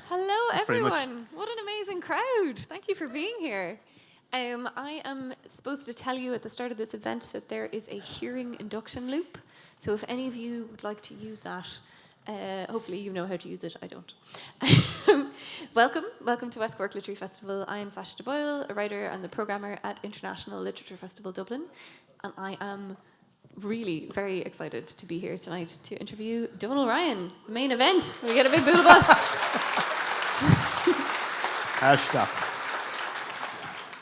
Hello, Thanks very much. everyone. What an amazing crowd. Thank you for being here. I am supposed to tell you at the start of this event that there is a hearing induction loop. So if any of you would like to use that, hopefully you know how to use it. I don't. Welcome to West Cork Literary Festival. I am Sasha de Buyl, a writer and the programmer at International Literature Festival Dublin. And I am really very excited to be here tonight to interview Donal Ryan, the main event. We get a big boo bus. Hashtag.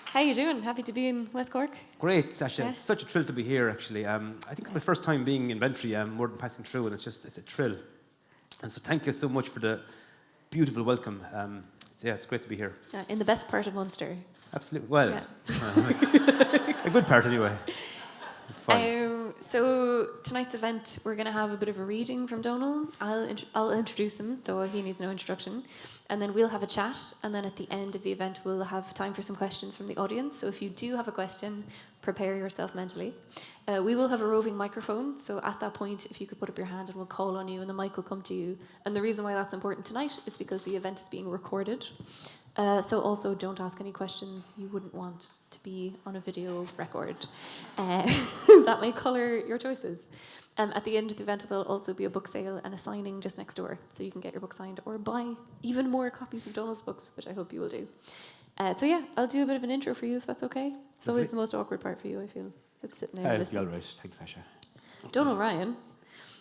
How you doing? Happy to be in West Cork? Great, Sasha. Yeah. It's such a thrill to be here, actually. I think it's my first time being in Ventry, more than passing through, and it's a thrill. And so thank you so much for the beautiful welcome. It's great to be here. In the best part of Munster. Absolutely. Well, Yeah. a good part anyway. It's fine. So tonight's event, we're going to have a bit of a reading from Donal. I'll introduce him, though he needs no introduction. And then we'll have a chat. And then at the end of the event, we'll have time for some questions from the audience. So if you do have a question, prepare yourself mentally. We will have a roving microphone. So at that point, if you could put up your hand and we'll call on you and the mic will come to you. And the reason why that's important tonight is because the event is being recorded. So also don't ask any questions you wouldn't want to be on a video record. That may colour your choices. At the end of the event, there'll also be a book sale and a signing just next door, so you can get your book signed or buy even more copies of Donal's books, which I hope you will do. I'll do a bit of an intro for you if that's okay. It's always the most awkward part for you, I feel, just sitting there listening. All right. Thanks, Sasha. Donal Ryan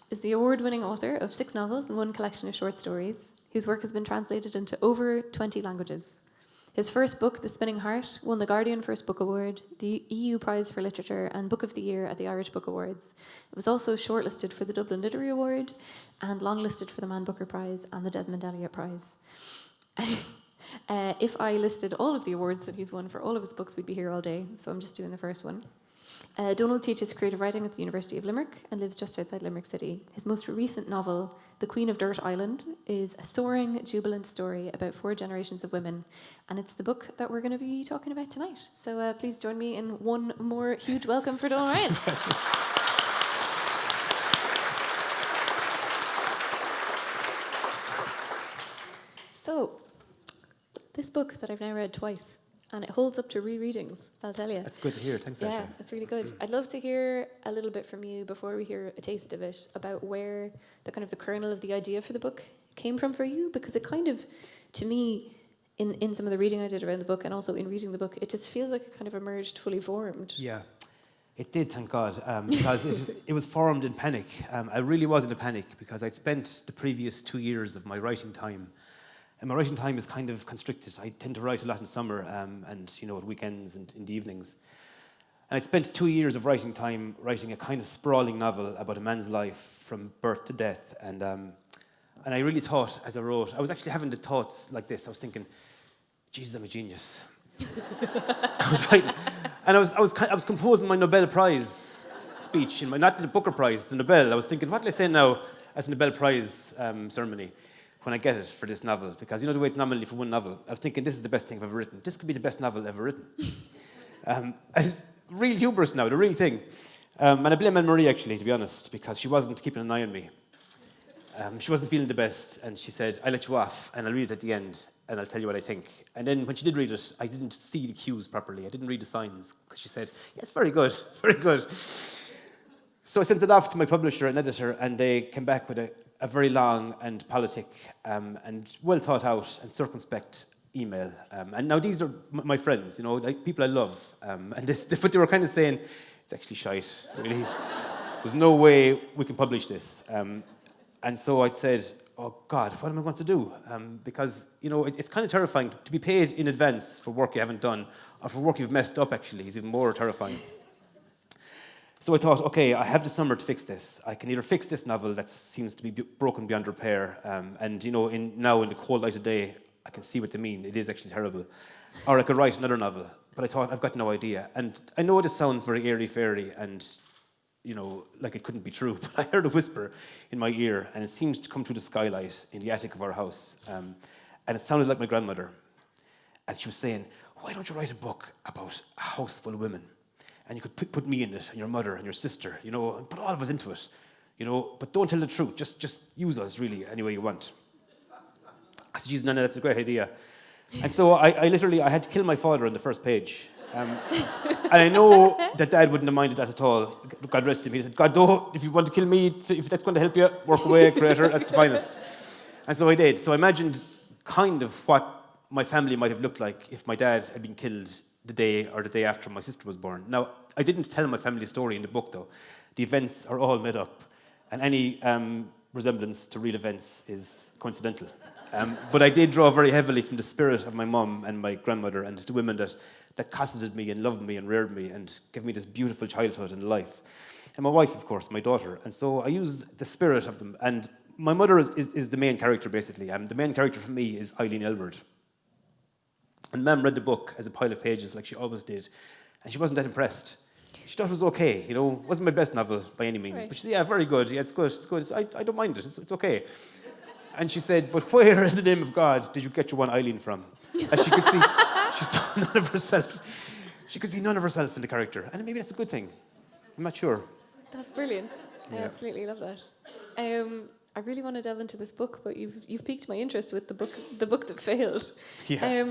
is the award-winning author of 6 novels and 1 collection of short stories, whose work has been translated into over 20 languages. His first book, The Spinning Heart, won the Guardian First Book Award, the EU Prize for Literature, and Book of the Year at the Irish Book Awards. It was also shortlisted for the Dublin Literary Award and longlisted for the Man Booker Prize and the Desmond Elliott Prize. If I listed all of the awards that he's won for all of his books, we'd be here all day, so I'm just doing the first one. Donal teaches creative writing at the University of Limerick and lives just outside Limerick City. His most recent novel, The Queen of Dirt Island, is a soaring, jubilant story about 4 generations of women, and it's the book that we're going to be talking about tonight. So please join me in one more huge welcome for Donal Ryan. So, this book that I've now read twice, and it holds up to rereadings, I'll tell you. That's good to hear. Thanks, Sasha. Yeah, it's really good. I'd love to hear a little bit from you before we hear a taste of it about where the kernel of the idea for the book came from for you, because it kind of, to me, in some of the reading I did around the book and also in reading the book, it just feels like it kind of emerged fully formed. Yeah, it did, thank God, because it was formed in panic. I really was in a panic because I'd spent the previous 2 years of my writing time. And my writing time is kind of constricted. I tend to write a lot in summer and at weekends and in the evenings. And I spent 2 years of writing time writing a kind of sprawling novel about a man's life from birth to death. And I really thought, as I wrote, I was actually having the thoughts like this. I was thinking, Jesus, I'm a genius. I was writing, and I was composing my Nobel Prize speech, not the Booker Prize, the Nobel. I was thinking, what will I say now at the Nobel Prize ceremony when I get it for this novel? Because you know the way it's nominally for one novel. I was thinking, this is the best thing I've ever written. This could be the best novel ever written. Real hubris now, the real thing. And I blame Anne-Marie, actually, to be honest, because she wasn't keeping an eye on me. She wasn't feeling the best, and she said, I'll let you off, and I'll read it at the end, and I'll tell you what I think. And then when she did read it, I didn't see the cues properly. I didn't read the signs, because she said, yeah, it's very good, very good. So I sent it off to my publisher and editor, and they came back with a very long and politic and well thought out and circumspect email. And now these are my friends, like people I love. But they were kind of saying, it's actually shite, really. There's no way we can publish this. And so I said, oh God, what am I going to do? Because, it's kind of terrifying to be paid in advance for work you haven't done, or for work you've messed up, actually, is even more terrifying. So I thought, okay, I have the summer to fix this. I can either fix this novel that seems to be broken beyond repair, and now in the cold light of day, I can see what they mean. It is actually terrible. Or I could write another novel. But I thought, I've got no idea. And I know this sounds very airy-fairy and, like it couldn't be true, but I heard a whisper in my ear, and it seems to come through the skylight in the attic of our house. And it sounded like my grandmother. And she was saying, why don't you write a book about a house full of women? And you could put me in it, and your mother, and your sister, and put all of us into it, but don't tell the truth. Just use us, really, any way you want. I said, "Jesus, Nana, that's a great idea." And so I literally had to kill my father on the first page. And I know that Dad wouldn't have minded that at all. God rest him. He said, "God, no, if you want to kill me, if that's going to help you, work away, creator, that's the finest." And so I did. So I imagined kind of what my family might have looked like if my dad had been killed the day or the day after my sister was born. Now, I didn't tell my family story in the book, though. The events are all made up, and any resemblance to real events is coincidental. But I did draw very heavily from the spirit of my mum and my grandmother and the women that cosseted me and loved me and reared me and gave me this beautiful childhood and life. And my wife, of course, my daughter. And so I used the spirit of them. And my mother is the main character, basically. The main character for me is Aylward. And Mum read the book as a pile of pages, like she always did. And she wasn't that impressed. She thought it was okay, It wasn't my best novel by any means. Right. But she said, "Yeah, very good. Yeah, it's good. I don't mind it. It's okay." And she said, "But where in the name of God did you get your one Eileen from?" And she could see, she saw none of herself. She could see none of herself in the character. And maybe that's a good thing. I'm not sure. That's brilliant. I absolutely love that. I really want to delve into this book, but you've piqued my interest with the book that failed. Yeah.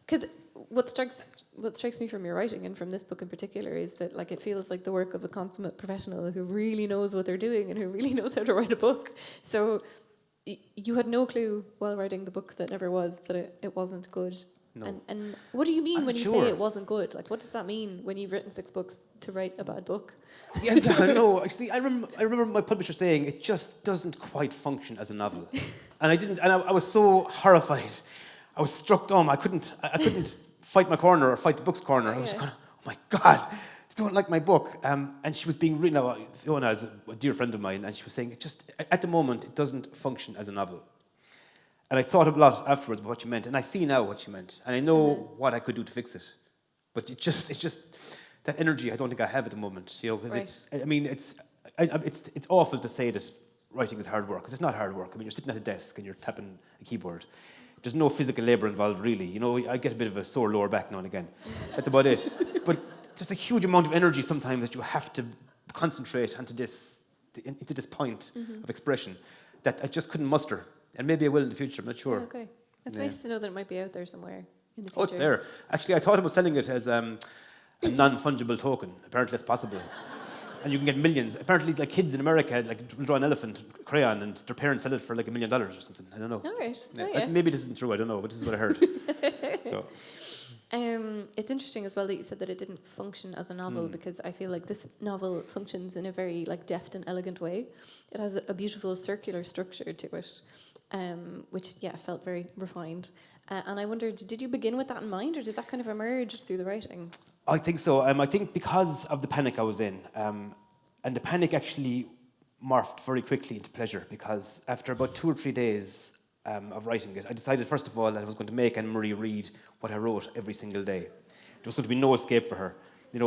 Because what strikes me from your writing and from this book in particular is that it feels like the work of a consummate professional who really knows what they're doing and who really knows how to write a book. So you had no clue while writing the book that never was that it wasn't good. No. And what do you mean when you sure. say it wasn't good? What does that mean when you've written 6 books to write a bad book? Yeah, no. Actually, I remember my publisher saying it just doesn't quite function as a novel, and I was so horrified. I was struck dumb. I couldn't fight my corner or fight the book's corner. I was going, "Oh my God, they don't like my book." And she was being really. Now, Fiona is a dear friend of mine, and she was saying at the moment it doesn't function as a novel. And I thought a lot afterwards about what you meant, and I see now what you meant, and I know what I could do to fix it. But it's just that energy I don't think I have at the moment, because it's awful to say that writing is hard work, because it's not hard work. I mean, you're sitting at a desk and you're tapping a keyboard. There's no physical labour involved, really. I get a bit of a sore lower back now and again. That's about it. But there's a huge amount of energy sometimes that you have to concentrate into this point of expression that I just couldn't muster. And maybe I will in the future, I'm not sure. Yeah, okay. It's nice to know that it might be out there somewhere in the future. Oh, it's there. Actually, I thought about selling it as a non-fungible token. Apparently that's possible. And you can get millions. Apparently, kids in America will draw an elephant crayon and their parents sell it for $1 million or something. I don't know. All right. Yeah. Oh, yeah. Maybe this isn't true, I don't know, but this is what I heard. So. It's interesting as well that you said that it didn't function as a novel, because I feel like this novel functions in a very deft and elegant way. It has a beautiful circular structure to it, which felt very refined. And I wondered, did you begin with that in mind, or did that kind of emerge through the writing? I think so. I think because of the panic I was in, and the panic actually morphed very quickly into pleasure, because after about 2 or 3 days of writing it, I decided, first of all, that I was going to make Anne-Marie read what I wrote every single day. There was going to be no escape for her.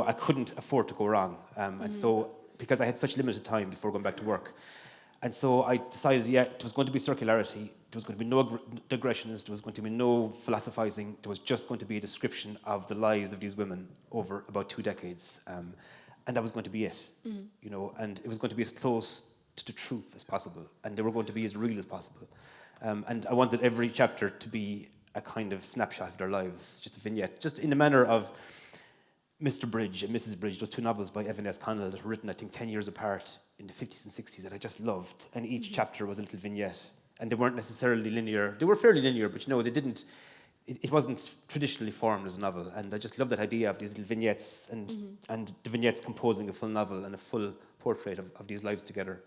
I couldn't afford to go wrong. And so, because I had such limited time before going back to work. And so I decided, there was going to be circularity, there was going to be no digressions, there was going to be no philosophizing, there was just going to be a description of the lives of these women over about 2 decades. And that was going to be it, and it was going to be as close to the truth as possible, and they were going to be as real as possible. And I wanted every chapter to be a kind of snapshot of their lives, just a vignette, just in the manner of Mr. Bridge and Mrs. Bridge, those 2 novels by Evan S. Connell that were written, I think, 10 years apart in the 50s and 60s that I just loved. And each chapter was a little vignette. And they weren't necessarily linear. They were fairly linear, but they didn't, it wasn't traditionally formed as a novel. And I just love that idea of these little vignettes and the vignettes composing a full novel and a full portrait of these lives together.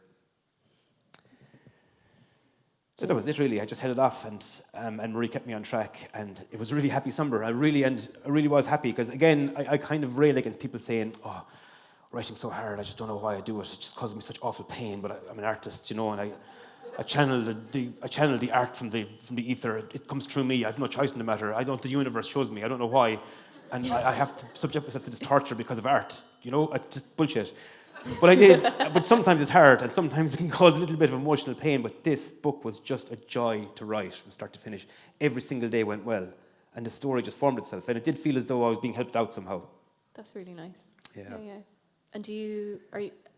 So that was it, really. I just headed off, and Marie kept me on track, and it was a really happy summer. I really was happy, because again, I kind of rail against people saying, "Oh, writing's so hard. I just don't know why I do it. It just causes me such awful pain." But I'm an artist, and I channel the art from the ether. It comes through me. I have no choice in the matter. The universe shows me. I don't know why, and I have to subject myself to this torture because of art. It's just bullshit. But I did. But sometimes it's hard, and sometimes it can cause a little bit of emotional pain. But this book was just a joy to write from start to finish. Every single day went well, and the story just formed itself. And it did feel as though I was being helped out somehow. That's really nice. Yeah. And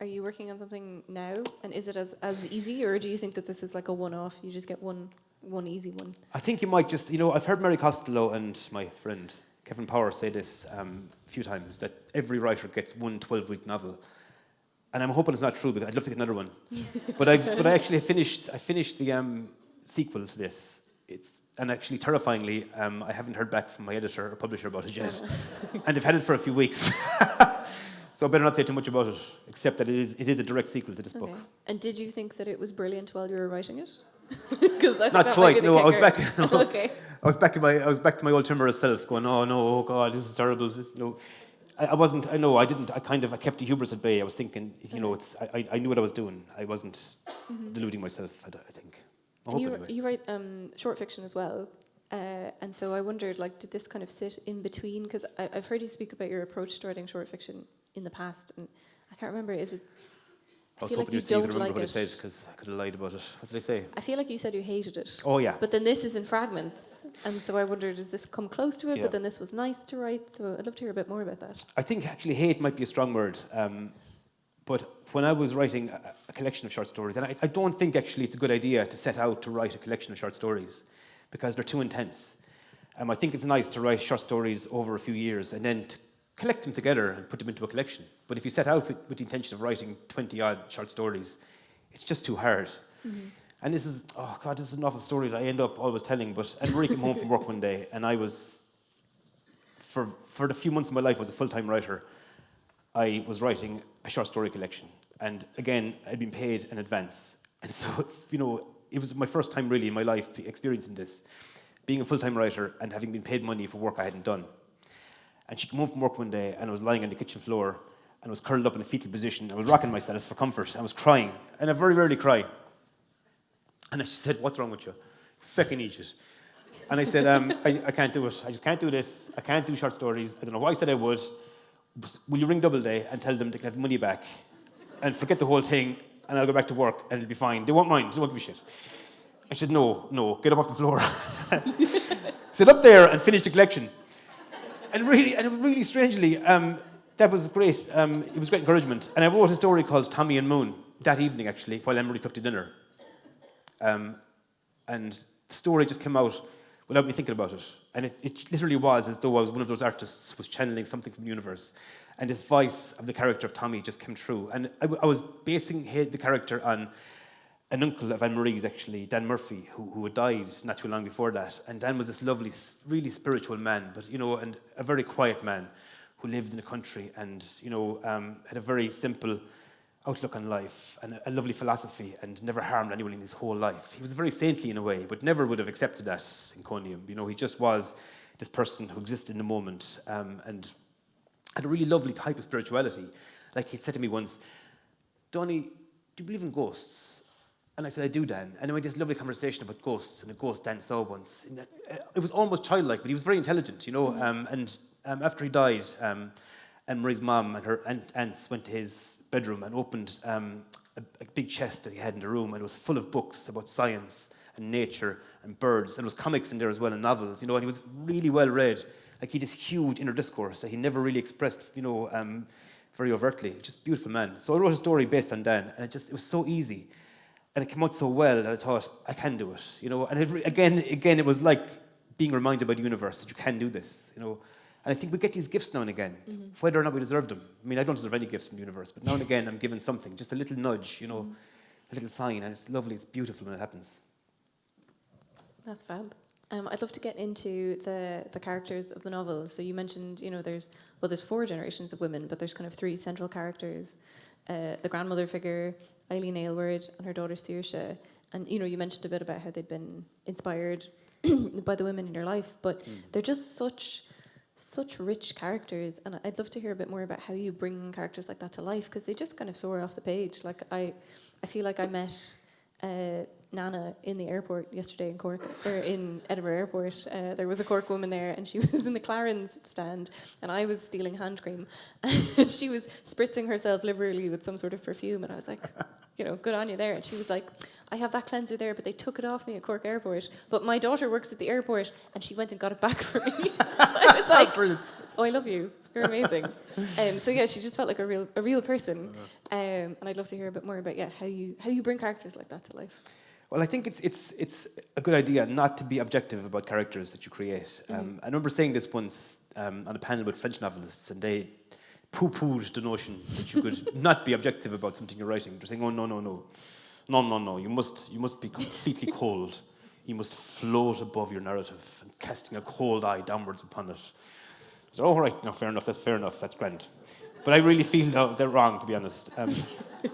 are you working on something now? And is it as easy, or do you think that this is like a one-off? You just get one one easy one? I think you might just, I've heard Mary Costello and my friend Kevin Power say this a few times, that every writer gets one 12-week novel. And I'm hoping it's not true, because I'd love to get another one. but I actually finished the sequel to this. And actually, terrifyingly, I haven't heard back from my editor or publisher about it yet. And they've had it for a few weeks. So I better not say too much about it, except that it is a direct sequel to this book. And did you think that it was brilliant while you were writing it? Not quite. No, I was back. Okay. I was back to my old timorous self, going, "Oh no, oh God, this is terrible." I wasn't. I know. I didn't. I kept the hubris at bay. I was thinking, I knew what I was doing. I wasn't deluding myself. I think. You write short fiction as well, and so I wondered, did this kind of sit in between? Because I've heard you speak about your approach to writing short fiction in the past, and I can't remember. Is it? I was hoping you could remember what I said, because I could have lied about it. What did I say? I feel like you said you hated it. Oh yeah. But then this is in fragments, and so I wondered, does this come close to it? Yeah. But then this was nice to write, so I'd love to hear a bit more about that. I think actually hate might be a strong word, but when I was writing a collection of short stories, and I don't think actually it's a good idea to set out to write a collection of short stories, because they're too intense. I think it's nice to write short stories over a few years and then to collect them together and put them into a collection. But if you set out with the intention of writing 20-odd short stories, it's just too hard. And this is an awful story that I end up always telling, but Anne-Marie came home from work one day, and I was, for the few months of my life, I was a full-time writer. I was writing a short story collection. And again, I'd been paid in advance. And so, it was my first time really in my life experiencing this, being a full-time writer and having been paid money for work I hadn't done. And she came home from work one day, and I was lying on the kitchen floor, and I was curled up in a fetal position. I was rocking myself for comfort. I was crying, and I very rarely cry. And she said, "What's wrong with you? Fucking idiot." And I said, I can't do it. I just can't do this. I can't do short stories. I don't know why I said I would. Will you ring Doubleday and tell them to get money back and forget the whole thing, and I'll go back to work and it'll be fine. They won't mind. They won't give a shit. And she said, no, get up off the floor. Sit up there and finish the collection. And really strangely, that was great. It was great encouragement. And I wrote a story called Tommy and Moon that evening, actually, while Emery cooked the dinner. And the story just came out without me thinking about it. And it literally was as though I was one of those artists who was channeling something from the universe. And this voice of the character of Tommy just came true. And I was basing the character on an uncle of Anne-Marie's, actually, Dan Murphy, who had died not too long before that. And Dan was this lovely, really spiritual man, but, and a very quiet man who lived in the country and, had a very simple outlook on life and a lovely philosophy and never harmed anyone in his whole life. He was very saintly in a way, but never would have accepted that in Conium. He just was this person who existed in the moment and had a really lovely type of spirituality. Like he said to me once, "Donny, do you believe in ghosts?" And I said, "I do, Dan." And we had this lovely conversation about ghosts and a ghost Dan saw once. It was almost childlike, but he was very intelligent, And after he died, Anne-Marie's mum and her aunts went to his bedroom and opened a big chest that he had in the room, and it was full of books about science and nature and birds, and there was comics in there as well and novels, and he was really well read. Like he had this huge inner discourse that he never really expressed, very overtly. Just a beautiful man. So I wrote a story based on Dan, and it was so easy, and it came out so well that I thought I can do it, And again, it was like being reminded by the universe that you can do this, And I think we get these gifts now and again, whether or not we deserve them. I mean, I don't deserve any gifts from the universe, but now and again I'm given something, just a little nudge, a little sign, and it's lovely, it's beautiful when it happens. That's fab. I'd love to get into the characters of the novel. So you mentioned, there's 4 generations of women, but there's kind of 3 central characters. The grandmother figure, Eileen Aylward, and her daughter Saoirse. And, you mentioned a bit about how they'd been inspired by the women in your life, but they're just such rich characters, and I'd love to hear a bit more about how you bring characters like that to life, because they just kind of soar off the page. Like I feel like I met Nenagh in the airport yesterday in Cork, or in Edinburgh Airport. There was a Cork woman there, and she was in the Clarins stand, and I was stealing hand cream, and she was spritzing herself liberally with some sort of perfume, and I was like, good on you there. And she was like, "I have that cleanser there, but they took it off me at Cork Airport. But my daughter works at the airport, and she went and got it back for me." I was like, brilliant. "Oh, I love you. You're amazing." So yeah, she just felt like a real person. And I'd love to hear a bit more about how you bring characters like that to life. Well, I think it's a good idea not to be objective about characters that you create. I remember saying this once on a panel with French novelists, and they poo-pooed the notion that you could not be objective about something you're writing. They're saying, "Oh no, you must be completely cold. You must float above your narrative and casting a cold eye downwards upon it." So, all right, no, fair enough. That's grand. But I really feel they're wrong, to be honest.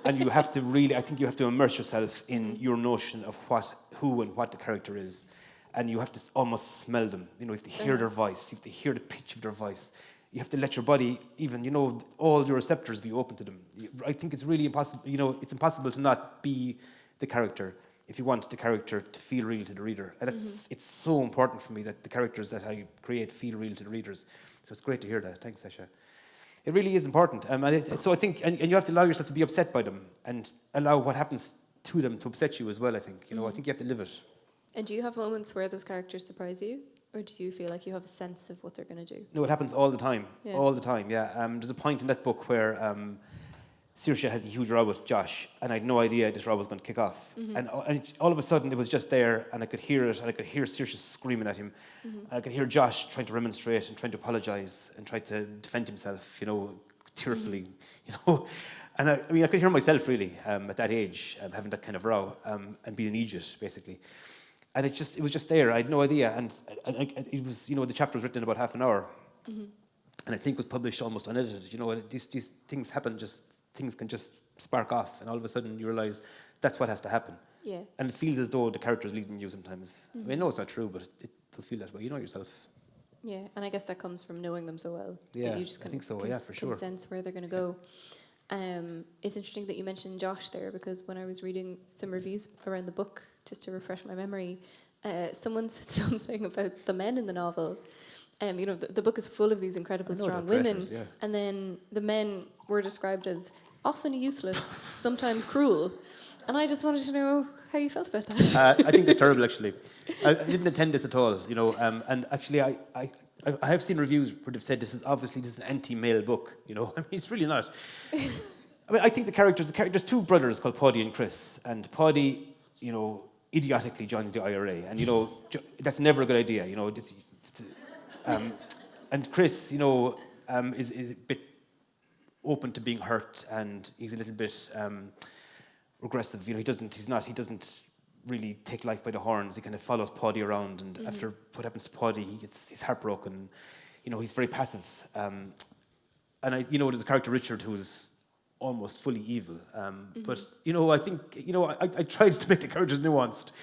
And you have to really, I think you have to immerse yourself in your notion of who and what the character is. And you have to almost smell them. You have to hear their voice. You have to hear the pitch of their voice. You have to let your body, even, all your receptors be open to them. I think it's really impossible, it's impossible to not be the character if you want the character to feel real to the reader. And it's so important for me that the characters that I create feel real to the readers. So it's great to hear that. Thanks, Sasha. It really is important. So I think, and you have to allow yourself to be upset by them and allow what happens to them to upset you as well, I think. I think you have to live it. And do you have moments where those characters surprise you? Or do you feel like you have a sense of what they're going to do? No, it happens all the time. Yeah. All the time, yeah. There's a point in that book where Saoirse has a huge row with Josh, and I had no idea this row was going to kick off. And all of a sudden it was just there, and I could hear it, and I could hear Saoirse screaming at him. I could hear Josh trying to remonstrate and trying to apologise and try to defend himself, tearfully, And I could hear myself really at that age, having that kind of row and being an idiot, basically. And it was just there. I had no idea, and it was, the chapter was written in about half an hour, and I think was published almost unedited. And these things happen. Things can just spark off, and all of a sudden you realise that's what has to happen. Yeah. And it feels as though the character is leading you sometimes. I know it's not true, but it does feel that way. You know yourself. Yeah, and I guess that comes from knowing them so well. Yeah, that you just I think so. Yeah, for sure. Can sense where they're going to go. It's interesting that you mentioned Josh there, because when I was reading some reviews around the book, just to refresh my memory, someone said something about the men in the novel. The book is full of these incredibly strong women, and then the men were described as often useless, sometimes cruel. And I just wanted to know how you felt about that. I think it's terrible, actually. I didn't intend this at all, and actually I have seen reviews where they've said this is an anti-male book, it's really not. I think the characters, there's two brothers called Paddy and Chris, and Paddy, idiotically joins the IRA, and, that's never a good idea, and Chris, is a bit open to being hurt, and he's a little bit regressive. He doesn't really take life by the horns. He kind of follows Paddy around, and after what happens to Paddy, he's heartbroken. He's very passive. And there's a character Richard who's almost fully evil. But I think I tried to make the characters nuanced.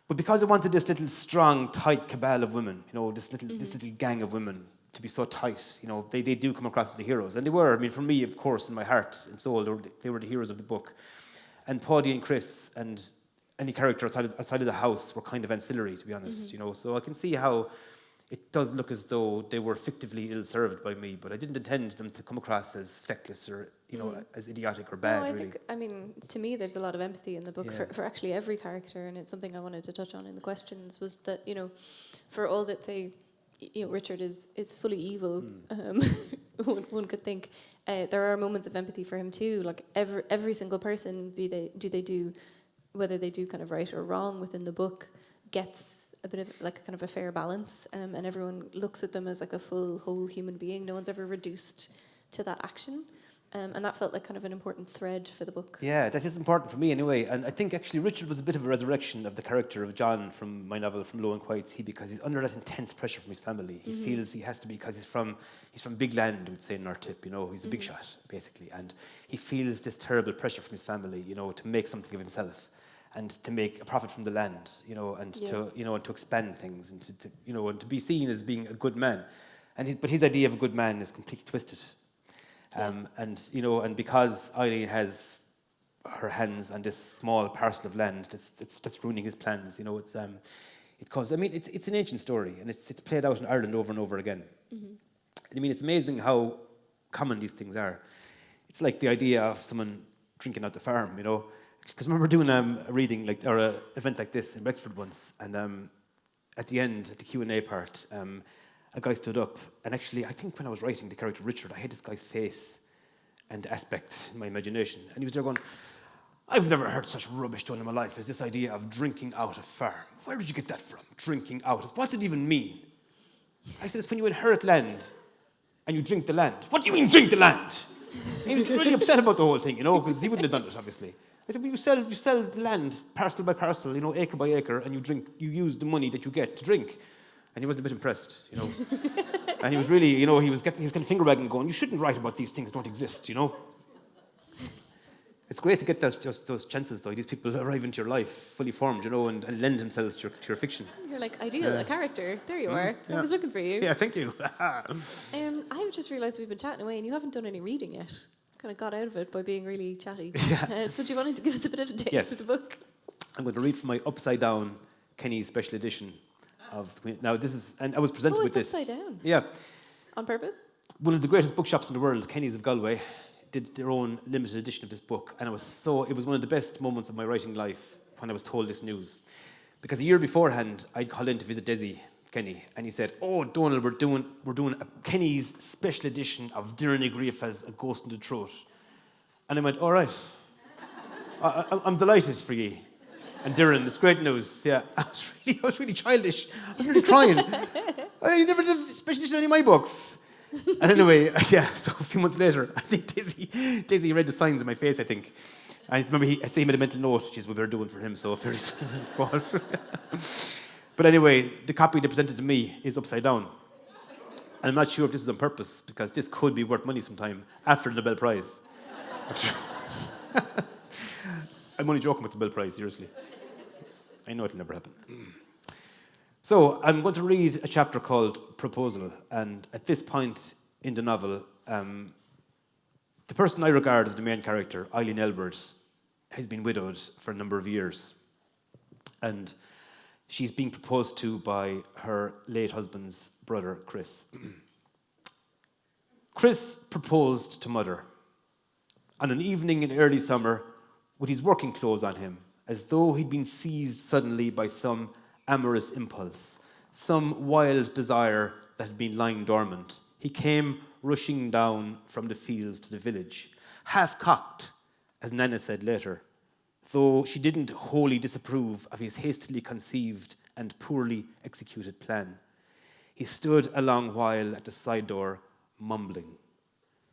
But because I wanted this little strong, tight cabal of women, this little gang of women to be so tight, they do come across as the heroes. And they were. For me, of course, in my heart and soul, they were the heroes of the book. And Paddy and Chris and any character outside of the house were kind of ancillary, to be honest. So I can see how it does look as though they were fictively ill-served by me, but I didn't intend them to come across as feckless or as idiotic or bad. No, I think, to me, there's a lot of empathy in the book for actually every character, and it's something I wanted to touch on in the questions, was that, for all that, say, Richard is fully evil, one could think, there are moments of empathy for him too. Like every single person, whether they do kind of right or wrong within the book, gets a bit of like kind of a fair balance, and everyone looks at them as like a full whole human being. No one's ever reduced to that action. And that felt like kind of an important thread for the book. Yeah, that is important for me anyway. And I think actually Richard was a bit of a resurrection of the character of John from my novel, From Low and Quiet Sea, because he's under that intense pressure from his family. He feels he has to be, because he's from big land, we'd say in our tip, he's a big shot, basically. And he feels this terrible pressure from his family, to make something of himself and to make a profit from the land, to expand things and and to be seen as being a good man. But his idea of a good man is completely twisted. And because Eileen has her hands on this small parcel of land that's ruining his plans, it's an ancient story, and it's played out in Ireland over and over again. It's amazing how common these things are. It's like the idea of someone drinking out the farm, because I remember doing a reading or an event like this in Wexford once, and at the end, at the Q&A part, a guy stood up, and actually, I think when I was writing the character Richard, I had this guy's face and aspect in my imagination, and he was there going, I've never heard such rubbish done in my life as this idea of drinking out of farm. Where did you get that from? Drinking out of. What's it even mean? I said, it's when you inherit land and you drink the land. What do you mean, drink the land? He was really upset about the whole thing, because he wouldn't have done it, obviously. I said, well, you sell land parcel by parcel, acre by acre, and you use the money that you get to drink. And he wasn't a bit impressed, And he was really, he was kind of finger wagging, going, you shouldn't write about these things that don't exist, It's great to get those chances, though. These people arrive into your life fully formed, and lend themselves to your fiction. You're like, ideal, a character. There you are. Yeah. I was looking for you. Yeah, thank you. I've just realised we've been chatting away and you haven't done any reading yet. Kind of got out of it by being really chatty. Yeah. So do you want to give us a bit of a taste Yes. of the book? I'm going to read from my upside down Kenny's special edition of the Queen. Now, this is, and I was presented with this. Upside down. Yeah. On purpose? One of the greatest bookshops in the world, Kenny's of Galway, did their own limited edition of this book, and it was one of the best moments of my writing life when I was told this news. Because a year beforehand, I'd called in to visit Desi, Kenny, and he said, "Oh, Donal, we're doing a Kenny's special edition of Nenagh as A Ghost in the Throat." And I went, "All right, I'm delighted for you." And Darren, it's great news. Yeah, I was really childish. I was really crying. I never did a special edition of any of my books. And anyway, so a few months later, I think Daisy read the signs in my face, I think. I remember I say he made a mental note, which is what we were doing for him, so very But anyway, the copy they presented to me is upside down. And I'm not sure if this is on purpose, because this could be worth money sometime after the Nobel Prize. I'm only joking with the Nobel Prize, seriously. I know it'll never happen. So I'm going to read a chapter called Proposal, and at this point in the novel, the person I regard as the main character, Aylward, has been widowed for a number of years, and she's being proposed to by her late husband's brother, Chris. Chris proposed to Mother on an evening in early summer with his working clothes on him, as though he'd been seized suddenly by some amorous impulse, some wild desire that had been lying dormant. He came rushing down from the fields to the village, half-cocked, as Nenagh said later, though she didn't wholly disapprove of his hastily conceived and poorly executed plan. He stood a long while at the side door, mumbling.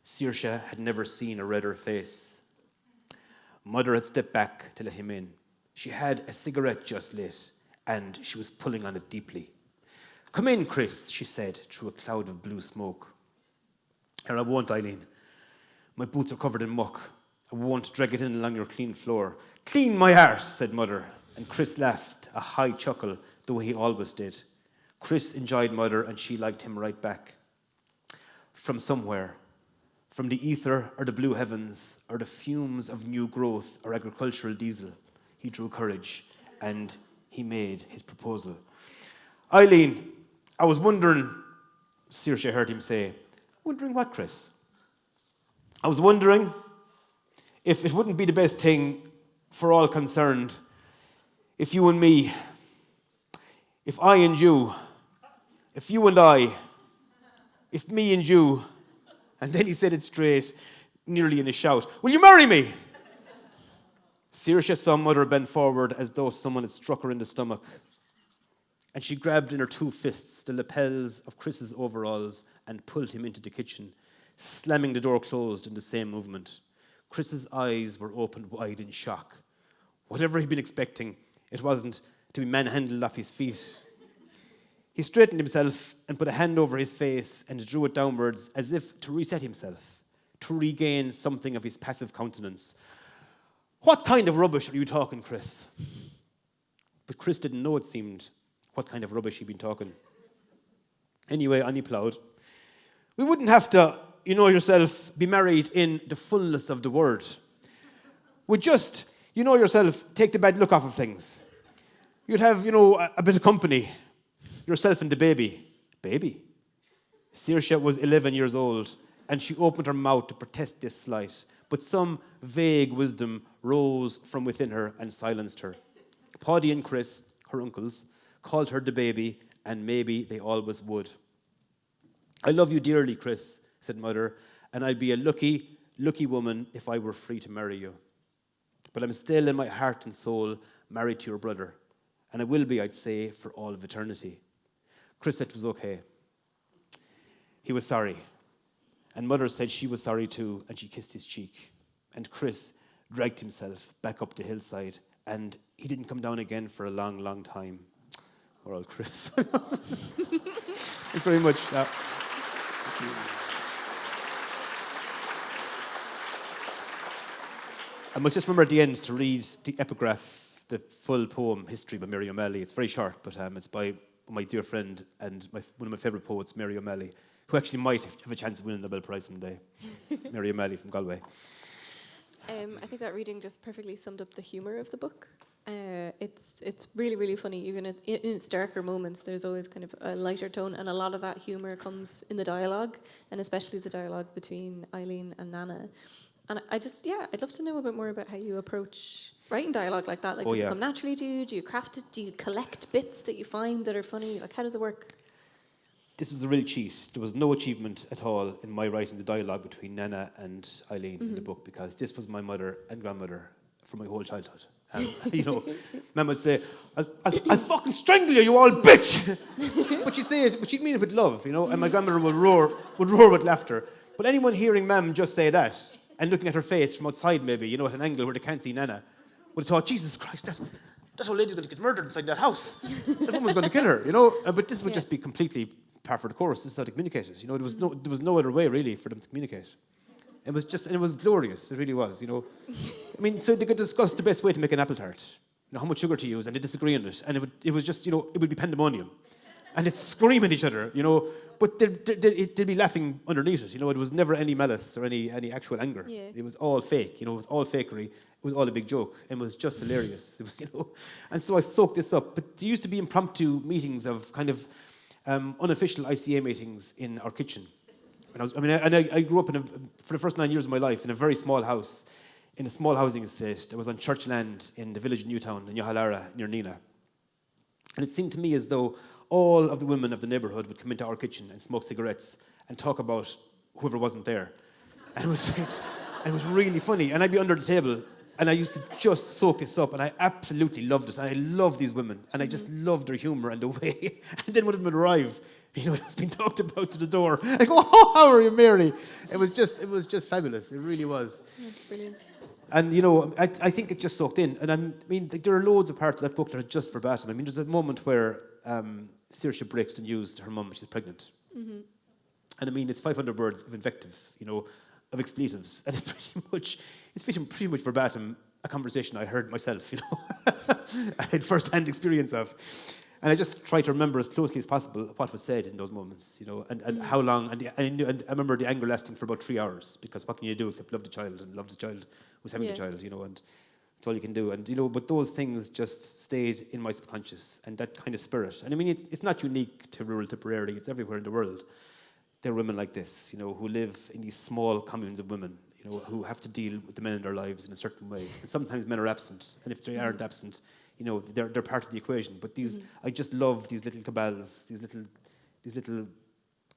Saoirse had never seen a redder face. Mother had stepped back to let him in. She had a cigarette just lit, and she was pulling on it deeply. "Come in, Chris," she said through a cloud of blue smoke. "Here, I won't, Eileen. My boots are covered in muck. I won't drag it in along your clean floor." "Clean my arse," said Mother, and Chris laughed, a high chuckle, the way he always did. Chris enjoyed Mother, and she liked him right back. From somewhere, from the ether or the blue heavens or the fumes of new growth or agricultural diesel, he drew courage, and he made his proposal. "Eileen, I was wondering," Saoirse heard him say. "Wondering what, Chris?" "I was wondering if it wouldn't be the best thing for all concerned if you and me, if I and you, if you and I, if me and you," and then he said it straight, nearly in a shout, "Will you marry me?" Saoirse saw Mother bend forward as though someone had struck her in the stomach, and she grabbed in her two fists the lapels of Chris's overalls and pulled him into the kitchen, slamming the door closed in the same movement. Chris's eyes were opened wide in shock. Whatever he'd been expecting, it wasn't to be manhandled off his feet. He straightened himself and put a hand over his face and drew it downwards as if to reset himself, to regain something of his passive countenance. "What kind of rubbish are you talking, Chris?" But Chris didn't know, it seemed, what kind of rubbish he'd been talking. Anyway, on he ploughed. "We wouldn't have to, yourself, be married in the fullness of the word. We'd just, yourself, take the bad look off of things. You'd have, a bit of company. Yourself and the baby." "Baby?" Saoirse was 11 years old, and she opened her mouth to protest this slight, but some vague wisdom rose from within her and silenced her. Paddy and Chris, her uncles, called her the baby, and maybe they always would. "I love you dearly, Chris," said Mother, "and I'd be a lucky, lucky woman if I were free to marry you." but I'm still in my heart and soul married to your brother. And I will be, I'd say, for all of eternity. Chris said it was okay. He was sorry. And Mother said she was sorry too, and she kissed his cheek. And Chris dragged himself back up the hillside, and he didn't come down again for a long, long time. Poor old Chris. Thanks very much. I must just remember at the end to read the epigraph, the full poem, History by Mary O'Malley. It's very short, but it's by my dear friend and one of my favourite poets, Mary O'Malley, who actually might have a chance of winning the Nobel Prize someday. Mary O'Malley from Galway. I think that reading just perfectly summed up the humour of the book. It's really, really funny. Even in its darker moments, there's always kind of a lighter tone, and a lot of that humour comes in the dialogue, and especially the dialogue between Eileen and Nenagh. And I'd love to know a bit more about how you approach writing dialogue like that. Like, does it come naturally to you? Do you craft it? Do you collect bits that you find that are funny? Like, how does it work? This was a real cheat. There was no achievement at all in my writing the dialogue between Nenagh and Eileen in the book, because this was my mother and grandmother for my whole childhood. Mum would say, I'll fucking strangle you, you old bitch! But she'd say it, but she'd mean it with love, and my grandmother would roar with laughter. But anyone hearing Mum just say that, and looking at her face from outside maybe, at an angle where they can't see Nenagh, would have thought, Jesus Christ, that old lady's going to get murdered inside that house. That woman's going to kill her, But this would just be completely par for the course. This is how they communicated. There was no other way really for them to communicate. It was glorious. It really was. So they could discuss the best way to make an apple tart. How much sugar to use, and they disagree on it. And it was just, it would be pandemonium, and they'd scream at each other, But they'd be laughing underneath it. It was never any malice or any actual anger. Yeah. It was all fake. It was all fakery. It was all a big joke. It was just hilarious. It was, And so I soaked this up. But there used to be impromptu meetings of kind of unofficial ICA meetings in our kitchen. And I grew up for the first 9 years of my life in a very small house, in a small housing estate that was on church land in the village of Newtown in Yohalara near Nenagh. And it seemed to me as though all of the women of the neighbourhood would come into our kitchen and smoke cigarettes and talk about whoever wasn't there. And it was really funny. And I'd be under the table, and I used to just soak this up, and I absolutely loved it. And I loved these women, and I just loved their humour and the way. And then when it would arrive, it was being talked about to the door. I go, oh, how are you, Mary? It was just fabulous. It really was. That's brilliant. And, I think it just soaked in. And there are loads of parts of that book that are just verbatim. There's a moment where Saoirse breaks the news to her mum she's pregnant. Mm-hmm. And it's 500 words of invective, of expletives. And it's pretty much verbatim a conversation I heard myself, I had first-hand experience of. And I just try to remember as closely as possible what was said in those moments, and how long. And I remember the anger lasting for about 3 hours, because what can you do except love the child, and love the child who's having the child, and that's all you can do. And, but those things just stayed in my subconscious, and that kind of spirit. And it's not unique to rural Tipperary, it's everywhere in the world. There are women like this, who live in these small communes of women, who have to deal with the men in their lives in a certain way. And sometimes men are absent, and if they aren't absent, they're part of the equation. But I just love these little cabals, these little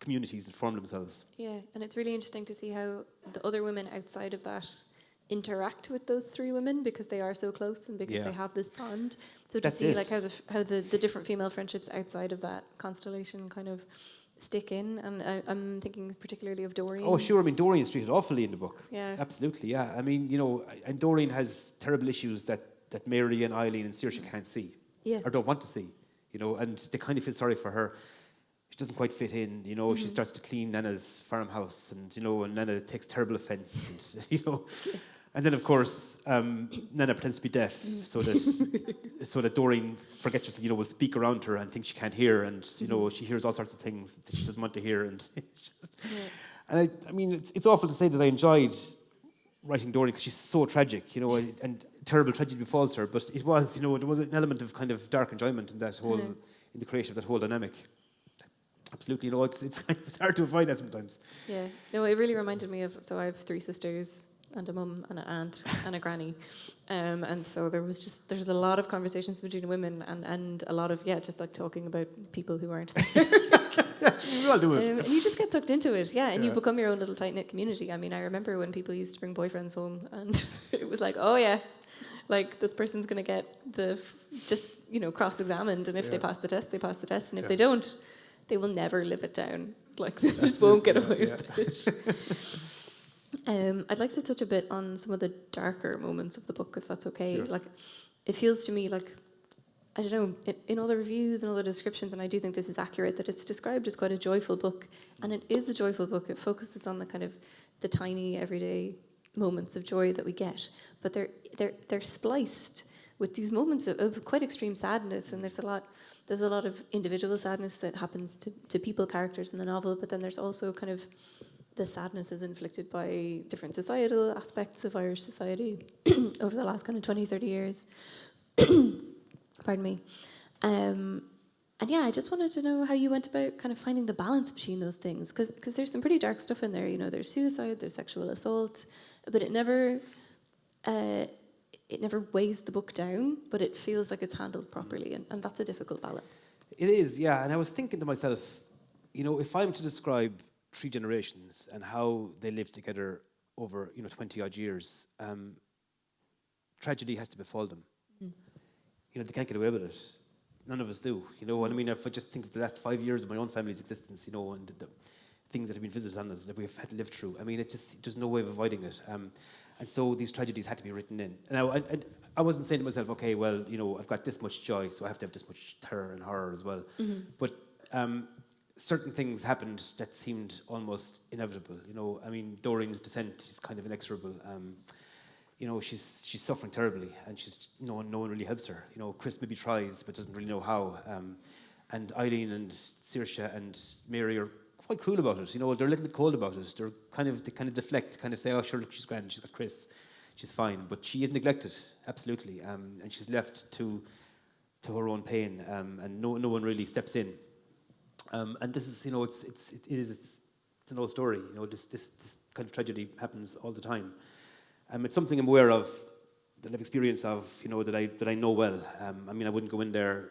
communities that form themselves. Yeah, and it's really interesting to see how the other women outside of that interact with those three women, because they are so close and because they have this bond. So to see like how the different female friendships outside of that constellation kind of stick in. And I'm thinking particularly of Doreen. Oh, sure. Doreen's treated awfully in the book. Yeah. Absolutely, yeah. And Doreen has terrible issues that Mary and Eileen and Saoirse can't see, or don't want to see, and they kind of feel sorry for her. She doesn't quite fit in, She starts to clean Nenagh's farmhouse, and Nenagh takes terrible offence, and and then of course Nenagh pretends to be deaf, so that Doreen forgets herself, will speak around her and thinks she can't hear, and she hears all sorts of things that she doesn't want to hear, and it's just, and it's awful to say that I enjoyed writing Doreen because she's so tragic, and terrible tragedy befalls her, but it was, there was an element of kind of dark enjoyment in that whole, in the creation of that whole dynamic. Absolutely, it's hard to avoid that sometimes. Yeah, no, it really reminded me of, so I have 3 sisters and a mum and an aunt and a granny, and so there's a lot of conversations between women and a lot of just like talking about people who aren't there. We all do it. And you just get sucked into it, and you become your own little tight-knit community. I remember when people used to bring boyfriends home, and it was like, oh yeah, like this person's going to get cross-examined, and if they pass the test, they pass the test, and if they don't, they will never live it down. Like they just won't get away with it. I'd like to touch a bit on some of the darker moments of the book, if that's okay. Sure. Like, it feels to me like, I don't know, in all the reviews and all the descriptions, and I do think this is accurate, that it's described as quite a joyful book, and it is a joyful book. It focuses on the kind of the tiny everyday moments of joy that we get, but they're spliced with these moments of quite extreme sadness, and there's a lot of individual sadness that happens to people characters in the novel, but then there's also kind of the sadness is inflicted by different societal aspects of Irish society over the last kind of 20, 30 years. Pardon me. And yeah, I just wanted to know how you went about kind of finding the balance between those things, because there's some pretty dark stuff in there. You know, there's suicide, there's sexual assault, but it never weighs the book down, but it feels like it's handled properly, and that's a difficult balance. It is, yeah. And I was thinking to myself, you know, if I'm to describe 3 generations and how they lived together over, 20 odd years, tragedy has to befall them. You know, they can't get away with it. None of us do. You know what I mean? If I just think of the last 5 years of my own family's existence, and the things that have been visited on us that we've had to live through, I mean, there's no way of avoiding it. And so these tragedies had to be written in. And I wasn't saying to myself, okay, well, I've got this much joy, so I have to have this much terror and horror as well. But certain things happened that seemed almost inevitable. I mean, Doreen's descent is kind of inexorable. She's suffering terribly, and no one really helps her. Chris maybe tries, but doesn't really know how. And Eileen and Saoirse and Mary are quite cruel about it. They're a little bit cold about it. They kind of deflect, kind of say, oh, sure, look, she's grand, she's got Chris, she's fine. But she is neglected, absolutely, and she's left to her own pain, and no one really steps in. And this is, it's an old story. This kind of tragedy happens all the time. It's something I'm aware of, that I've experienced of, that I know well. I mean, I wouldn't go in there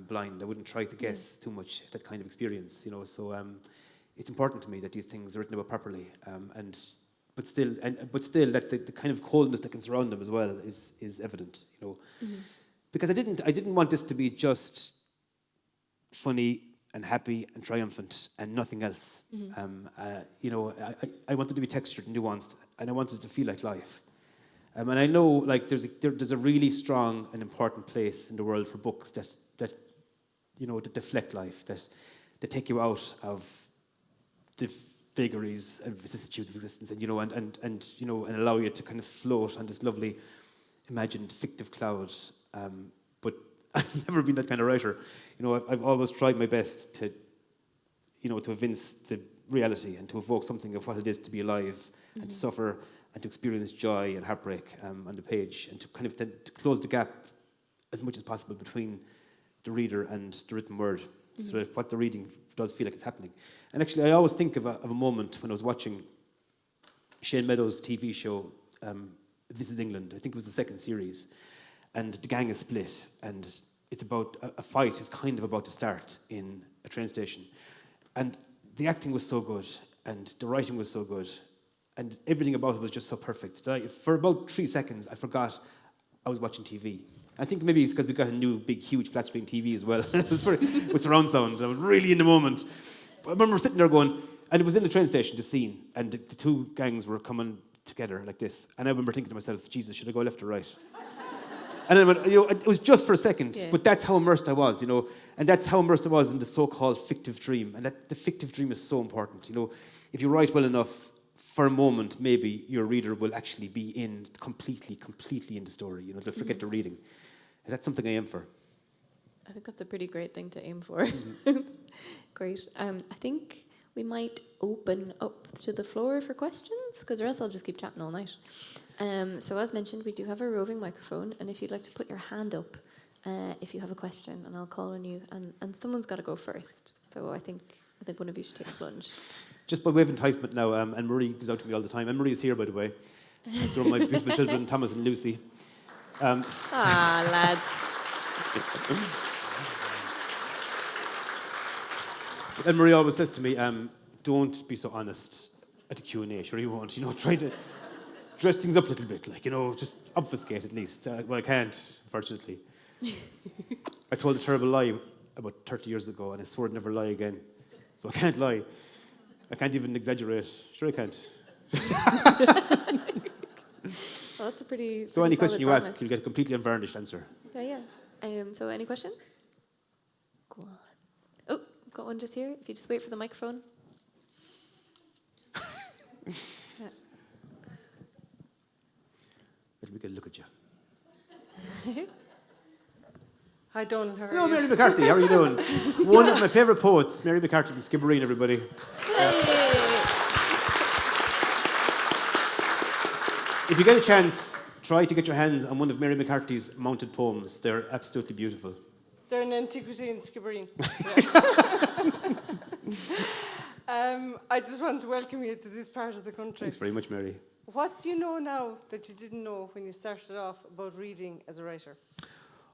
blind. I wouldn't try to guess too much that kind of experience. So it's important to me that these things are written about properly, but still that the kind of coldness that can surround them as well is evident. Because I didn't want this to be just funny and happy and triumphant and nothing else. I wanted to be textured and nuanced, and I wanted it to feel like life. And I know, like, there's a really strong and important place in the world for books that deflect life, that take you out of the vagaries and vicissitudes of existence, and allow you to kind of float on this lovely, imagined, fictive cloud. But I've never been that kind of writer. I've always tried my best to evince the reality and to evoke something of what it is to be alive and to suffer and to experience joy and heartbreak on the page, and to kind of to close the gap as much as possible between the reader and the written word, so that what the reading does feel like it's happening. And actually, I always think of a moment when I was watching Shane Meadows' TV show, This Is England. I think it was the second series. And the gang is split, and it's about a fight is kind of about to start in a train station. And the acting was so good, and the writing was so good, and everything about it was just so perfect. That for about 3 seconds, I forgot I was watching TV. I think maybe it's because we got a new, big, huge flat screen TV as well with surround sound. I was really in the moment. I remember sitting there going, and it was in the train station, the scene, and the two gangs were coming together like this. And I remember thinking to myself, Jesus, should I go left or right? And then, it was just for a second, but that's how immersed I was, and that's how immersed I was in the so-called fictive dream. And that the fictive dream is so important, If you write well enough, for a moment, maybe your reader will actually be in completely in the story. They'll forget the reading. And that's something I aim for. I think that's a pretty great thing to aim for. Great. I think we might open up to the floor for questions, because or else I'll just keep chatting all night. So as mentioned, we do have a roving microphone, and if you'd like to put your hand up if you have a question, and I'll call on you, and someone's got to go first. So I think one of you should take a plunge. Just by way of enticement now, and Marie goes out to me all the time. And Marie is here, by the way. And so are my beautiful children, Thomas and Lucy. Lads. And Marie always says to me, don't be so honest at the Q&A. Sure you won't, try to... dress things up a little bit, like, just obfuscate at least. Well, I can't, unfortunately. I told a terrible lie about 30 years ago, and I swore I'd never lie again. So I can't lie. I can't even exaggerate. Sure I can't. Well, that's a pretty. So any solid question you promise. ask, you'll get a completely unvarnished answer. Yeah. So any questions? Go on. Oh, got one just here. If you just wait for the microphone. Yeah. Let me get a look at you. Hi, Donal. How are Hello, you? Mary McCarthy. How are you doing? One of my favourite poets, Mary McCarthy from Skibbereen, everybody. If you get a chance, try to get your hands on one of Mary McCarthy's mounted poems. They're absolutely beautiful. They're an antiquity in Skibbereen. I just want to welcome you to this part of the country. Thanks very much, Mary. What do you know now that you didn't know when you started off about reading as a writer?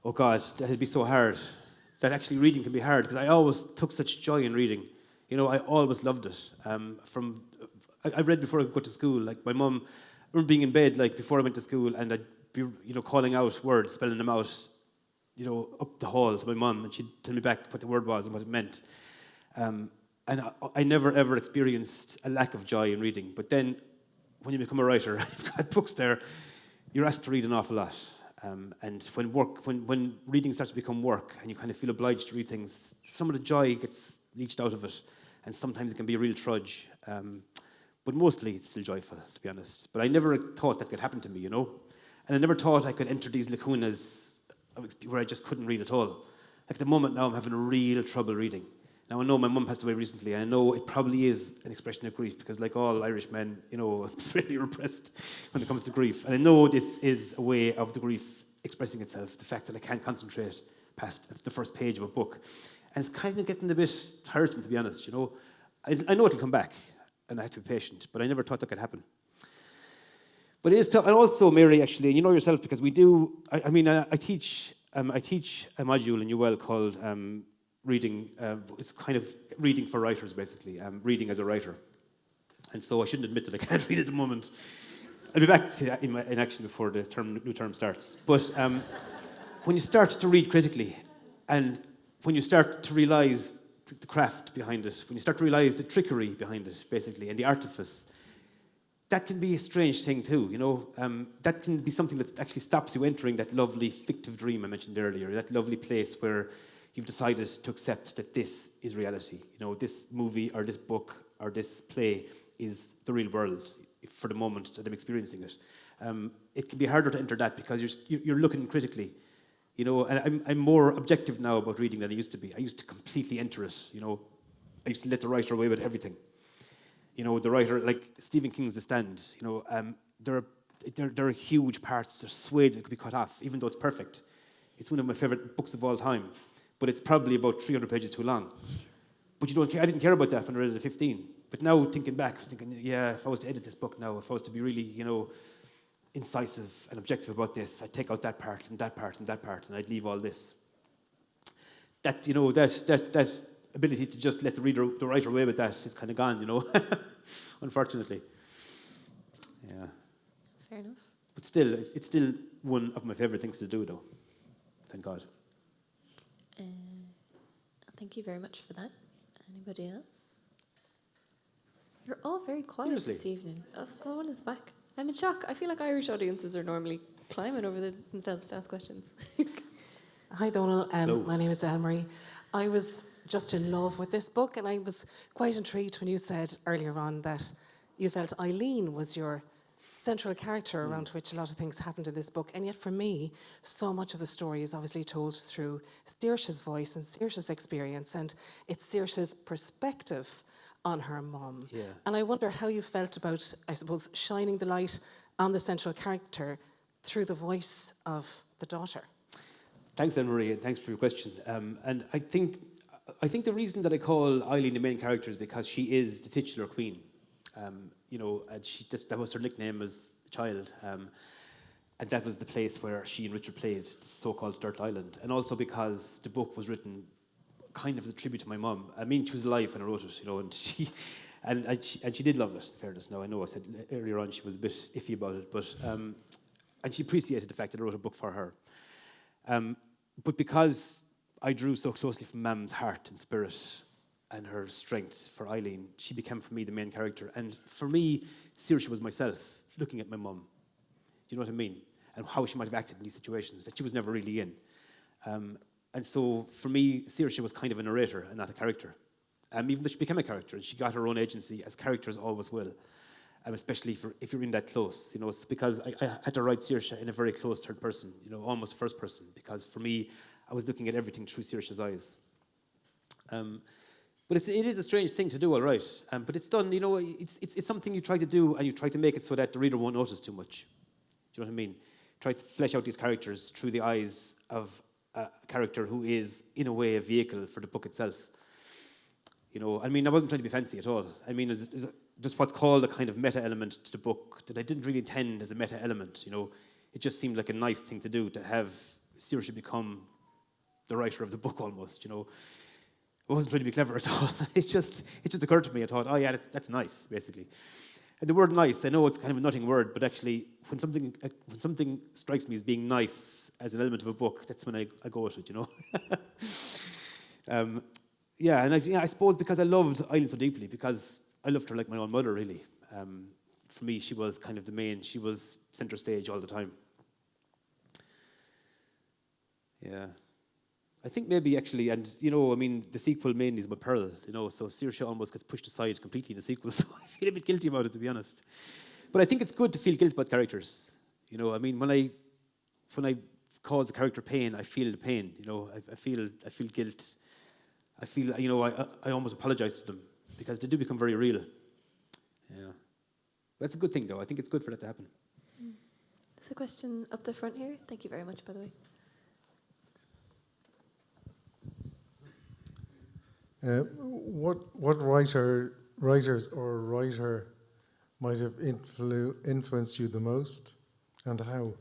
Oh God, that'd be so hard. That actually reading can be hard because I always took such joy in reading. I always loved it. I read before I could go to school. Like my mum, I remember being in bed like before I went to school, and I'd be calling out words, spelling them out, up the hall to my mum, and she'd tell me back what the word was and what it meant. And I never ever experienced a lack of joy in reading. But then, when you become a writer, I've got books there. You're asked to read an awful lot. And when reading starts to become work and you kind of feel obliged to read things, some of the joy gets leached out of it, and sometimes it can be a real trudge. But mostly it's still joyful, to be honest. But I never thought that could happen to me, And I never thought I could enter these lacunas where I just couldn't read at all. Like at the moment now I'm having real trouble reading. Now I know my mum passed away recently, and I know it probably is an expression of grief because like all Irish men, I'm really repressed when it comes to grief. And I know this is a way of the grief expressing itself, the fact that I can't concentrate past the first page of a book. And it's kind of getting a bit tiresome, to be honest, I know it'll come back, and I have to be patient, but I never thought that could happen. But it is tough. And also, Mary, actually, and you know yourself, because we do, I teach a module in UL called reading, it's kind of reading for writers, basically, reading as a writer. And so I shouldn't admit that I can't read at the moment. I'll be back in action before the new term starts. But when you start to read critically, and when you start to realise the craft behind it, when you start to realise the trickery behind it, basically, and the artifice, that can be a strange thing too, that can be something that actually stops you entering that lovely fictive dream I mentioned earlier, that lovely place where you've decided to accept that this is reality. This movie or this book or this play is the real world for the moment that I'm experiencing it. It can be harder to enter that because you're looking critically. And I'm more objective now about reading than I used to be. I used to completely enter it. I used to let the writer away with everything. The writer, like Stephen King's The Stand. There are huge parts. There's swathes that could be cut off, even though it's perfect. It's one of my favorite books of all time. But it's probably about 300 pages too long. But you don't care. I didn't care about that when I read it at 15. But now, thinking back, I was thinking, yeah, if I was to edit this book now, if I was to be really, incisive and objective about this, I'd take out that part and that part and that part, and I'd leave all this. That, that ability to just let the writer away with that is kind of gone, unfortunately. Yeah. Fair enough. But still, it's still one of my favourite things to do, though. Thank God. Thank you very much for that. Anybody else? You're all very quiet Seriously? this evening. Oh, go on at the back. I'm in shock. I feel like Irish audiences are normally climbing over themselves to ask questions. Hi, Donal. Hello. My name is Elmarie. I was just in love with this book, and I was quite intrigued when you said earlier on that you felt Eileen was your central character around which a lot of things happened in this book. And yet for me, so much of the story is obviously told through Saoirse's voice and Saoirse's experience, and it's Saoirse's perspective on her mum. Yeah. And I wonder how you felt about, I suppose, shining the light on the central character through the voice of the daughter. Thanks, Anne-Marie, and thanks for your question. And I think the reason that I call Eileen the main character is because she is the titular queen. And that was her nickname as a child. And that was the place where she and Richard played, the so-called Dirt Island. And also because the book was written kind of as a tribute to my mum. I mean, she was alive when I wrote it, and And she did love it, in fairness. Now, I know I said earlier on she was a bit iffy about it, but and she appreciated the fact that I wrote a book for her. But because I drew so closely from Mam's heart and spirit and her strength for Eileen, she became for me the main character. And for me, Saoirse was myself looking at my mum. Do you know what I mean? And how she might have acted in these situations that she was never really in. And so for me, Saoirse was kind of a narrator and not a character. Even though she became a character and she got her own agency, as characters always will. Especially if you're in that close, it's because I had to write Saoirse in a very close third person, almost first person, because for me, I was looking at everything through Saoirse's eyes. But it is a strange thing to do, all right. But it's done, it's something you try to do, and you try to make it so that the reader won't notice too much. Do you know what I mean? Try to flesh out these characters through the eyes of a character who is, in a way, a vehicle for the book itself. I wasn't trying to be fancy at all. There's just what's called a kind of meta element to the book that I didn't really intend as a meta element. It just seemed like a nice thing to do, to have Saoirse become the writer of the book almost. I wasn't trying to be clever at all. It just occurred to me. I thought, oh yeah, that's nice, basically. And the word nice, I know it's kind of a nothing word, but actually, when something strikes me as being nice as an element of a book, that's when I go with it. I suppose because I loved Eileen so deeply, because I loved her like my own mother, really. For me, she was kind of she was centre stage all the time. Yeah. I think maybe actually, and the sequel mainly is about Pearl, so Saoirse almost gets pushed aside completely in the sequel, so I feel a bit guilty about it, to be honest. But I think it's good to feel guilt about characters. When I cause a character pain, I feel the pain. I feel guilt. I feel I almost apologise to them because they do become very real. Yeah, that's a good thing, though. I think it's good for that to happen. There's a question up the front here. Thank you very much, by the way. What writers or writer might have influenced you the most, and how?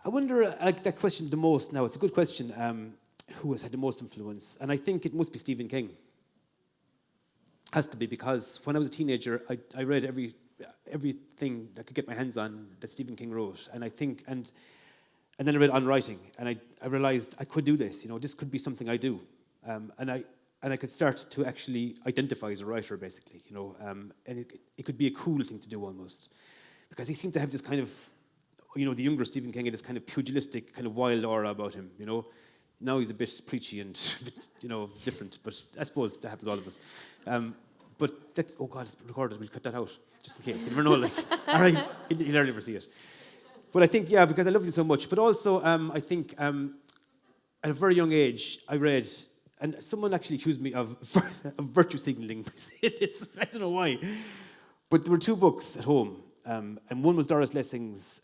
I wonder, I like that question the most now. It's a good question. Who has had the most influence? And I think it must be Stephen King. Has to be, because when I was a teenager, I read everything that I could get my hands on that Stephen King wrote. And I think, and then I read On Writing, and I realised I could do this. This could be something I do. And I could start to actually identify as a writer, basically. And it could be a cool thing to do almost, because he seemed to have this kind of, the younger Stephen King had this kind of pugilistic, kind of wild aura about him. Now he's a bit preachy and a bit, different, but I suppose that happens to all of us. But that's, oh God, it's recorded, we'll cut that out, just in case. You never know, all right, you'll never see it. But I think, yeah, because I love him so much. But also, I think, at a very young age, I read, and someone actually accused me of virtue signalling by saying this, I don't know why. But there were two books at home, and one was Doris Lessing's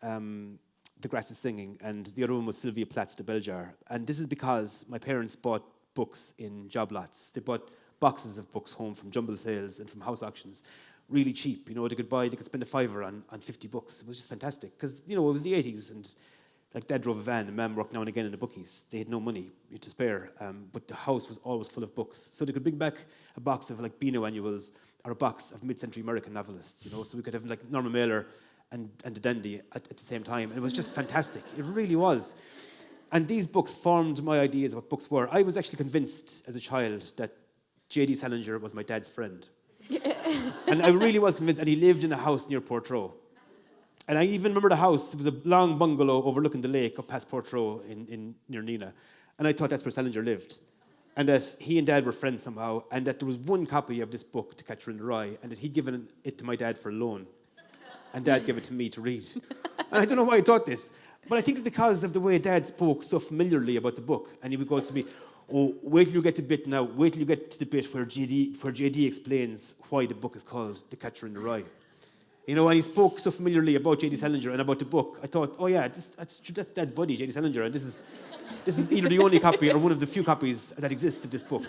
The Grass is Singing, and the other one was Sylvia Plath's The Bell Jar. And this is because my parents bought books in job lots. They bought boxes of books home from jumble sales and from house auctions, really cheap. They could spend a £5 on 50 books. It was just fantastic, because, it was the 80s, and Dad drove a van, and Mum worked now and again in the bookies. They had no money to spare, but the house was always full of books. So they could bring back a box of Beano annuals or a box of mid-century American novelists, so we could have Norma Mailer and the Dandy at the same time. And it was just fantastic. It really was. And these books formed my ideas of what books were. I was actually convinced as a child that J.D. Salinger was my dad's friend. And I really was convinced, and he lived in a house near Portroe. And I even remember the house. It was a long bungalow overlooking the lake up past Portroe near Nenagh. And I thought that's where Salinger lived. And that he and Dad were friends somehow, and that there was one copy of this book, To Catch Her in the Rye, and that he'd given it to my dad for a loan. And Dad gave it to me to read. And I don't know why I thought this, but I think it's because of the way Dad spoke so familiarly about the book. And he goes to me, oh, wait till you get to the bit now, wait till you get to the bit where JD explains why the book is called To Catch Her in the Rye. And he spoke so familiarly about J.D. Salinger and about the book. I thought, oh yeah, that's Dad's buddy, J.D. Salinger, and this is either the only copy or one of the few copies that exists of this book,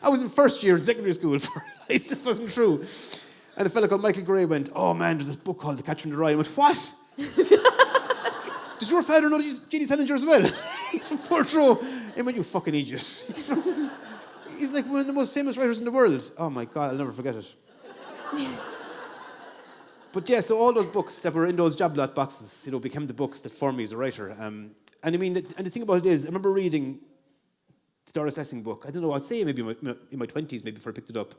I was in first year in secondary school before I realised this wasn't true. And a fellow called Michael Gray went, oh man, there's this book called The Catcher in the Rye. I went, what? Does your father know J.D. Salinger as well? He's from Portroe. I went, you fucking idiot. he's like one of the most famous writers in the world. Oh my God, I'll never forget it. But yeah, so all those books that were in those job lot boxes, became the books that formed me as a writer. And I mean, and the thing about it is, I remember reading the Doris Lessing book. I don't know, I'd say maybe in my 20s, maybe before I picked it up,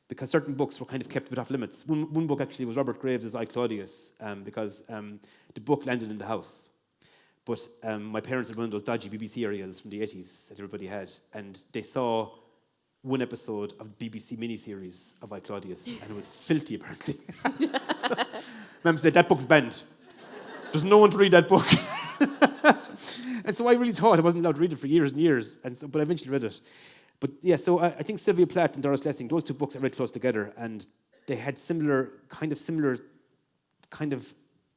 because certain books were kind of kept a bit off limits. One book actually was Robert Graves' I, Claudius, because the book landed in the house. But my parents had one of those dodgy BBC aerials from the 80s that everybody had, and they saw one episode of the BBC miniseries of I, Claudius, and it was filthy, apparently. So, Mum said, that book's banned. There's no one to read that book. And so I really thought I wasn't allowed to read it for years and years, but I eventually read it. But yeah, so I think Sylvia Plath and Doris Lessing, those two books I read close together, and they had similar kind of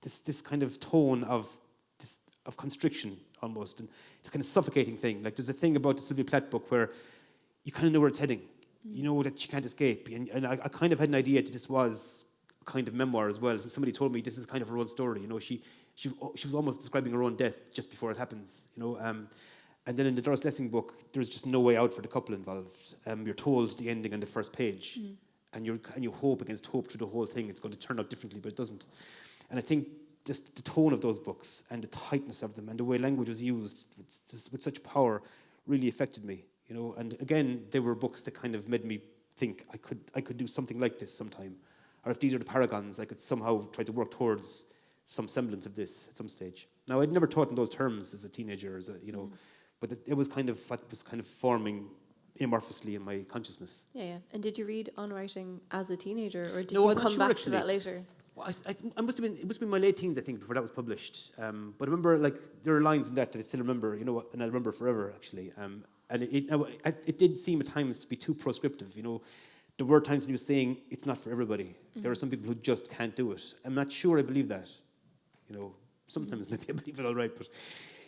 this kind of tone of constriction almost, and it's a kind of suffocating thing. Like there's a thing about the Sylvia Plath book where you kind of know where it's heading. You know that you can't escape. And I kind of had an idea that this was a kind of memoir as well. I think somebody told me this is kind of her own story. She was almost describing her own death just before it happens. And then in the Doris Lessing book, there's just no way out for the couple involved. You're told the ending on the first page, and you hope against hope through the whole thing it's going to turn out differently, but it doesn't. And I think just the tone of those books and the tightness of them and the way language was used with such power really affected me. And again, they were books that kind of made me think I could do something like this sometime, or if these are the paragons, I could somehow try to work towards some semblance of this at some stage. Now, I'd never taught in those terms as a teenager, but it was kind of what was kind of forming amorphously in my consciousness. Yeah. And did you read On Writing as a teenager, or did No, you I'm not come sure, back actually. to that later? Well, it must have been my late teens, I think, before that was published. But I remember, there are lines in that I still remember, and I'll remember forever, actually. And it did seem at times to be too proscriptive. There were times when he was saying it's not for everybody. There are some people who just can't do it. I'm not sure I believe that. Sometimes maybe I believe it all right, but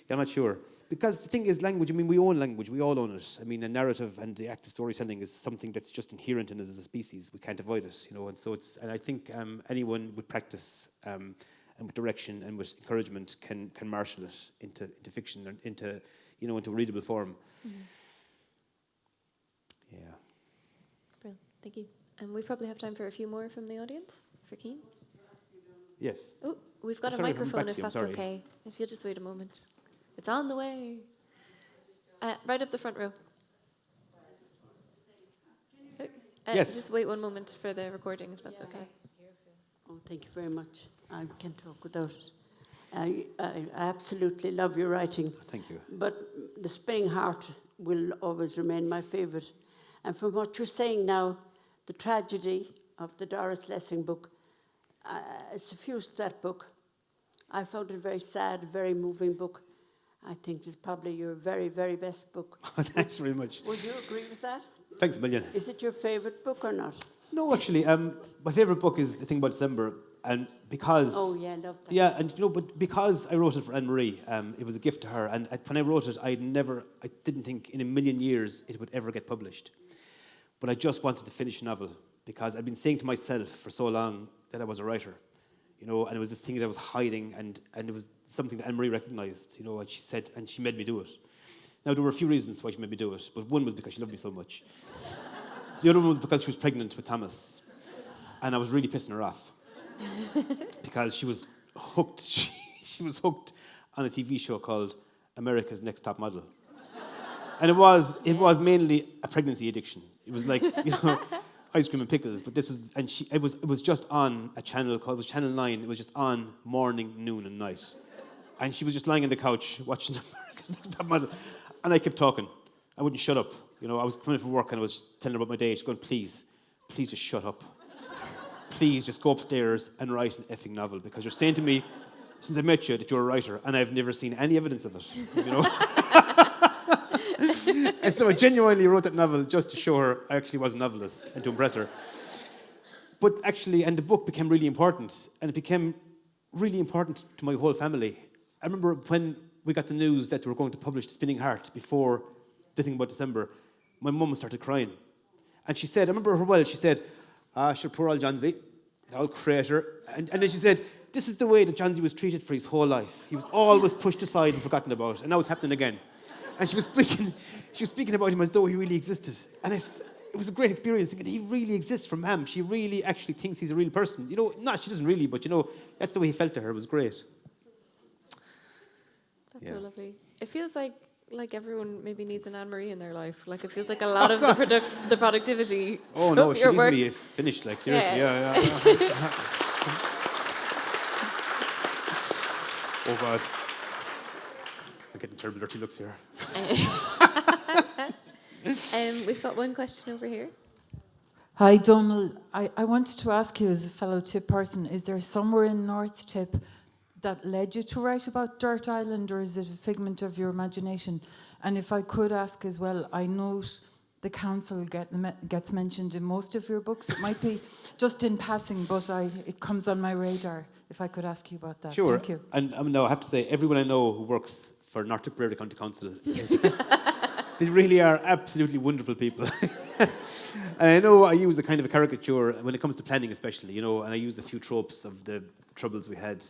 I'm not sure. Because the thing is, language, we own language, we all own it. A narrative and the act of storytelling is something that's just inherent in us as a species. We can't avoid it, and I think anyone with practice and with direction and with encouragement can marshal it into fiction and into a readable form. Yeah. Brilliant, thank you. And we probably have time for a few more from the audience, for Keane. Yes. Oh, we've got a Sorry, I'm microphone back if to you, I'm that's sorry. okay. If you'll just wait a moment. It's on the way. Right up the front row. Yes. Just wait one moment for the recording, if that's okay. Oh, thank you very much. I can talk without it. I absolutely love your writing. Thank you. But The Spinning Heart will always remain my favourite. And from what you're saying now, the tragedy of the Doris Lessing book, suffused that book. I found it a very sad, very moving book. I think it's probably your very, very best book. Thanks very much. Would you agree with that? Thanks a million. Is it your favourite book or not? No, actually, my favourite book is The Thing About December, and because... Oh, yeah, I love that. Yeah, and but because I wrote it for Anne-Marie, it was a gift to her, and when I wrote it, I didn't think in a million years it would ever get published. But I just wanted to finish a novel, because I'd been saying to myself for so long that I was a writer, and it was this thing that I was hiding, and it was something that Anne-Marie recognised, and she said, and she made me do it. Now, there were a few reasons why she made me do it, but one was because she loved me so much. The other one was because she was pregnant with Thomas, and I was really pissing her off because she was hooked. She was hooked on a TV show called America's Next Top Model, and it was mainly a pregnancy addiction. It was like ice cream and pickles, but this was, and it was just on a channel called, it was Channel 9. It was just on morning, noon, and night, and she was just lying on the couch watching America's Next Top Model, and I kept talking. I wouldn't shut up. I was coming from work and I was telling her about my day. She's going, please just shut up. Please just go upstairs and write an effing novel, because you're saying to me since I met you that you're a writer, and I've never seen any evidence of it. And so I genuinely wrote that novel just to show her I actually was a novelist and to impress her. But actually, and the book became really important, and it became really important to my whole family. I remember when we got the news that they were going to publish The Spinning Heart before The Thing About December, my mum started crying. And she said, I remember her well, she said, sure, poor old Johnsy, the old creator. And then she said, this is the way that Johnsy was treated for his whole life. He was always pushed aside and forgotten about, and now it's happening again. And she was speaking about him as though he really existed. And it was a great experience thinking, he really exists for Mam. She really actually thinks he's a real person. You know, no, she doesn't really, but you know, that's the way he felt to her. It was great. That's Yeah. so lovely. It feels like everyone maybe needs an Anne-Marie in their life. Like it feels like a lot of the productivity. Oh no, she your needs work. to be finished, like seriously, yeah. Oh God. I'm getting terrible dirty looks here. We've got one question over here. Hi, Donal. I wanted to ask you, as a fellow Tip person, is there somewhere in North Tip that led you to write about Dirt Island, or is it a figment of your imagination? And if I could ask as well, I note the council gets mentioned in most of your books. It might be just in passing, but it comes on my radar. If I could ask you about that. Sure. Thank you. And no, I have to say, everyone I know who works for North Tipperary County Council they really are absolutely wonderful people. And I know I use a kind of a caricature when it comes to planning, especially, you know, and I use a few tropes of the troubles we had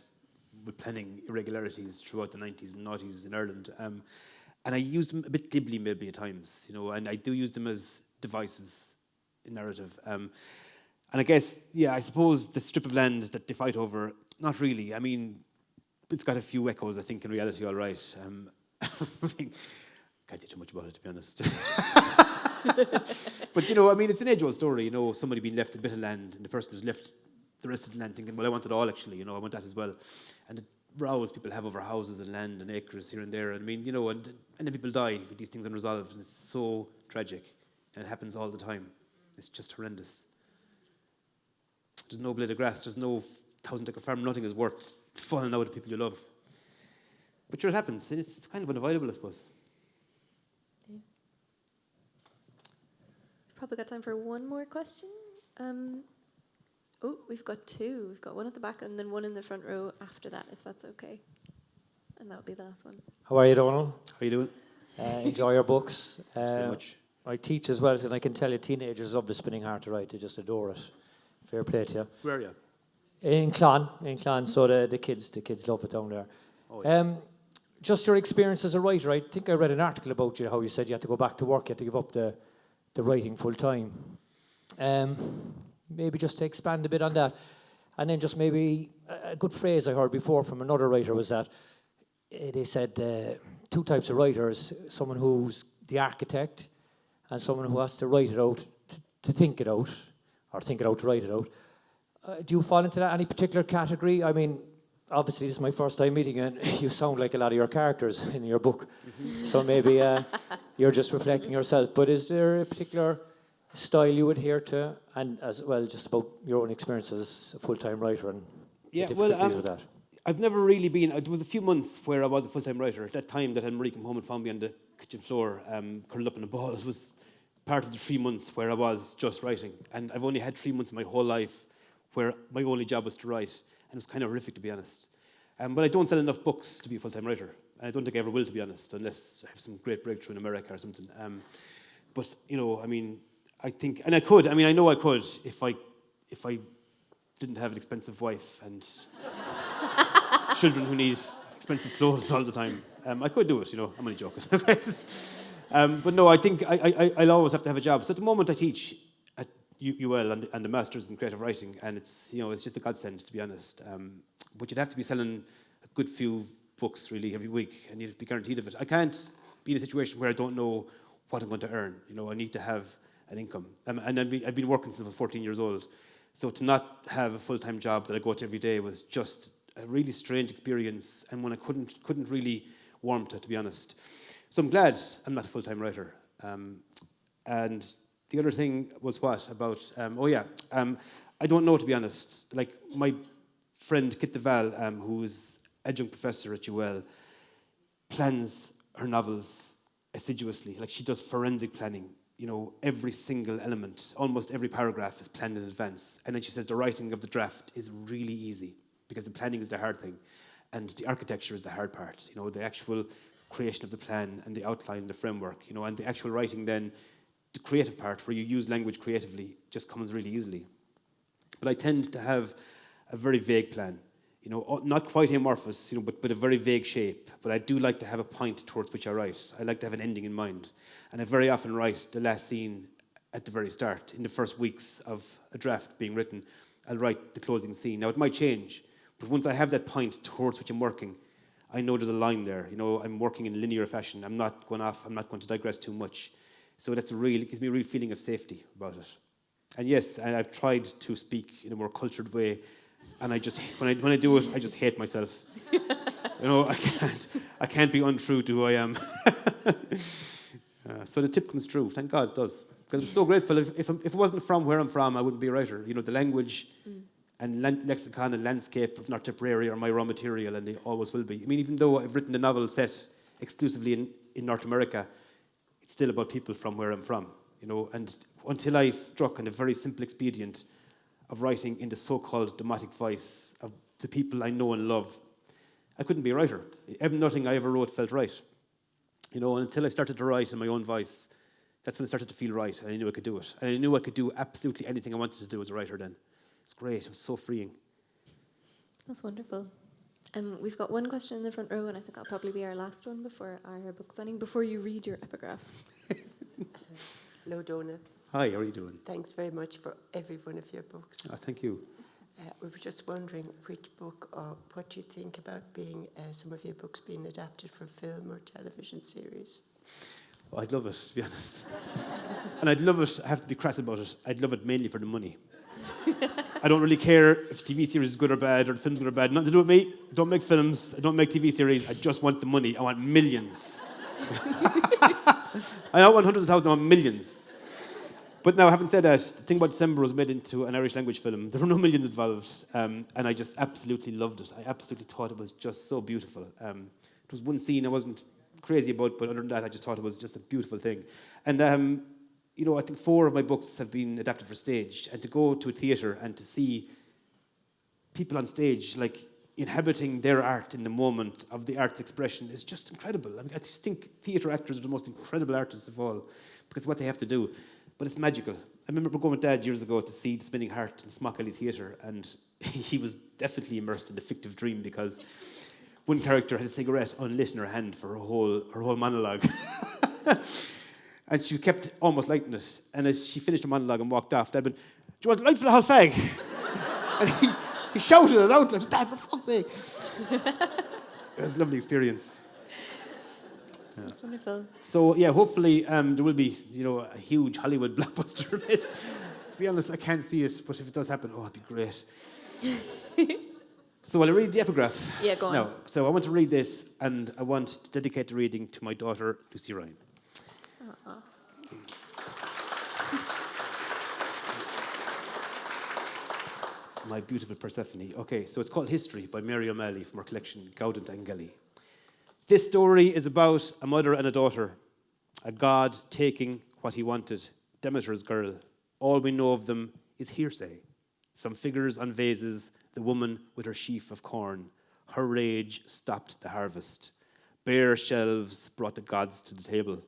with planning irregularities throughout the 90s and noughties in Ireland. And I used them a bit glibly maybe at times, you know, and I do use them as devices in narrative. And I guess, yeah, I suppose the strip of land that they fight over, not really. I mean, it's got a few echoes, I think, in reality, all right. Can't say too much about it, to be honest. But, you know, I mean, it's an age-old story, you know, somebody being left a bit of land and the person who's left the rest of the land thinking, well, I want it all, actually, you know, I want that as well. And the rows people have over houses and land and acres here and there. And I mean, you know, and then people die with these things unresolved, and it's so tragic. And it happens all the time. It's just horrendous. There's no blade of grass, there's no 1,000-acre farm, nothing is worth falling out of people you love. But sure, it happens, and it's kind of unavoidable, I suppose. Probably got time for one more question. We've got two. We've got one at the back and then one in the front row after that, if that's okay. And that'll be the last one. How are you, Donal? How are you doing? Enjoy your books. Thanks very much. I teach as well, and I can tell you teenagers love the Spinning Heart to write. They just adore it. Fair play to you. Where are you? In Clon, so the kids love it down there. Oh, yeah. Just your experience as a writer. I think I read an article about you, how you said you had to go back to work, you had to give up the writing full time. Maybe just to expand a bit on that. And then just maybe a good phrase I heard before from another writer was that they said two types of writers, someone who's the architect and someone who has to write it out to think it out, or think it out to write it out. Do you fall into that, any particular category? I mean, obviously this is my first time meeting you, and you sound like a lot of your characters in your book. Mm-hmm. So maybe you're just reflecting yourself. But is there a particular style you adhere to, and as well just about your own experience as a full-time writer and difficulties with that? I've never really been. There was a few months where I was a full-time writer. At that time that Anne-Marie came home and found me on the kitchen floor, curled up in a ball. It was part of the 3 months where I was just writing, and I've only had 3 months of my whole life where my only job was to write, and it was kind of horrific, to be honest. But I don't sell enough books to be a full-time writer, and I don't think I ever will, to be honest, unless I have some great breakthrough in America or something. But you know, I mean, I think, and I could. I mean, I know I could if I didn't have an expensive wife and children who need expensive clothes all the time. I could do it, you know. I'm only joking. But no, I think I'll always have to have a job. So at the moment, I teach at UL and the Masters in Creative Writing, and it's just a godsend, to be honest. But you'd have to be selling a good few books really every week, and you'd be guaranteed of it. I can't be in a situation where I don't know what I'm going to earn. You know, I need to have an income, and I've been working since I was 14 years old. So to not have a full-time job that I go to every day was just a really strange experience, and one I couldn't really warm to be honest. So I'm glad I'm not a full-time writer. And the other thing was what about? I don't know, to be honest. Like my friend Kit de Val, who's adjunct professor at UL, plans her novels assiduously. Like she does forensic planning. You know, every single element, almost every paragraph is planned in advance. And then she says the writing of the draft is really easy because the planning is the hard thing, and the architecture is the hard part. You know, the actual creation of the plan and the outline, the framework. You know, and the actual writing then, the creative part where you use language creatively just comes really easily. But I tend to have a very vague plan. You know, not quite amorphous, you know, but a very vague shape. But I do like to have a point towards which I write. I like to have an ending in mind. And I very often write the last scene at the very start. In the first weeks of a draft being written, I'll write the closing scene. Now, it might change, but once I have that point towards which I'm working, I know there's a line there. You know, I'm working in linear fashion. I'm not going off. I'm not going to digress too much. So it gives me a real feeling of safety about it. And yes, and I've tried to speak in a more cultured way. And I just, when I do it, I just hate myself. You know, I can't be untrue to who I am. So the tip comes true. Thank God it does. Because I'm so grateful. If it wasn't from where I'm from, I wouldn't be a writer. You know, the language and lexicon and landscape of North Tipperary are my raw material, and they always will be. I mean, even though I've written a novel set exclusively in North America, it's still about people from where I'm from. You know, and until I struck on a very simple expedient of writing in the so-called dramatic voice of the people I know and love, I couldn't be a writer. Nothing I ever wrote felt right. You know, until I started to write in my own voice, that's when it started to feel right, and I knew I could do it. And I knew I could do absolutely anything I wanted to do as a writer then. It's great. It was so freeing. That's wonderful. We've got one question in the front row, and I think that'll probably be our last one before our book signing, before you read your epigraph. Hello, Donal. Hi, how are you doing? Thanks very much for every one of your books. Oh, thank you. We were just wondering which book or what you think about being some of your books being adapted for film or television series. Oh, I'd love it, to be honest. And I'd love it, I have to be crass about it, I'd love it mainly for the money. I don't really care if TV series is good or bad or the film's good or bad. Nothing to do with me. I don't make films. I don't make TV series. I just want the money. I want millions. I don't want hundreds of thousands. I want millions. But now, having said that, the thing about December was made into an Irish language film. There were no millions involved. And I just absolutely loved it. I absolutely thought it was just so beautiful. It was one scene I wasn't crazy about, but other than that, I just thought it was just a beautiful thing. And you know, I think 4 of my books have been adapted for stage, and to go to a theatre and to see people on stage, like, inhabiting their art in the moment of the art's expression is just incredible. I mean, I just think theatre actors are the most incredible artists of all, because of what they have to do. But it's magical. I remember going with Dad years ago to see The Spinning Heart in Smock Alley Theatre, and he was definitely immersed in a fictive dream, because one character had a cigarette unlit in her hand for her whole monologue. And she kept almost lighting it. And as she finished her monologue and walked off, Dad went, "Do you want a light for the whole fag?" And he shouted it out, like, "Dad, for fuck's sake." It was a lovely experience. Yeah. That's wonderful. So, yeah, hopefully there will be, you know, a huge Hollywood blockbuster made. To be honest, I can't see it, but if it does happen, oh, it'd be great. So, will I read the epigraph? Yeah, go on. No. So I want to read this, and I want to dedicate the reading to my daughter, Lucy Ryan. My beautiful Persephone. Okay, so it's called History by Mary O'Malley from her collection Gaudent and Gelly. This story is about a mother and a daughter, a god taking what he wanted, Demeter's girl. All we know of them is hearsay. Some figures on vases, the woman with her sheaf of corn. Her rage stopped the harvest. Bare shelves brought the gods to the table.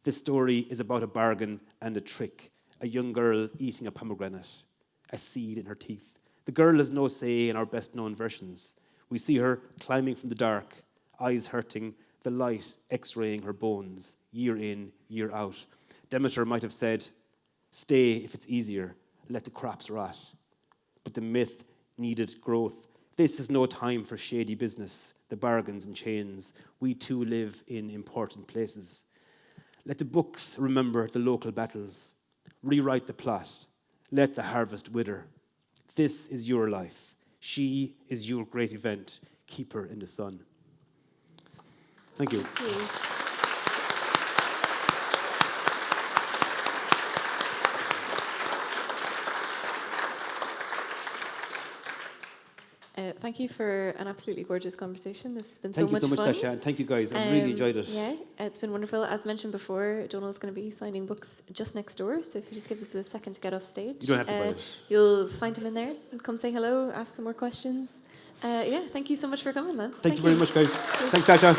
This story is about a bargain and a trick, a young girl eating a pomegranate, a seed in her teeth. The girl has no say in our best-known versions. We see her climbing from the dark, eyes hurting, the light x-raying her bones, year in, year out. Demeter might have said, "Stay if it's easier, let the crops rot." But the myth needed growth. This is no time for shady business, the bargains and chains. We too live in important places. Let the books remember the local battles. Rewrite the plot. Let the harvest wither. This is your life. She is your great event. Keep her in the sun. Thank you. Thank you. Thank you for an absolutely gorgeous conversation. This has been Thank you so much, fun. Sasha, and thank you guys. I really enjoyed it. Yeah, it's been wonderful. As mentioned before, Donal's going to be signing books just next door, so if you just give us a second to get off stage. You don't have to buy it. You'll find him in there and come say hello, ask some more questions. Yeah, thank you so much for coming, lads. Thank you very much, guys. Thanks, Sasha.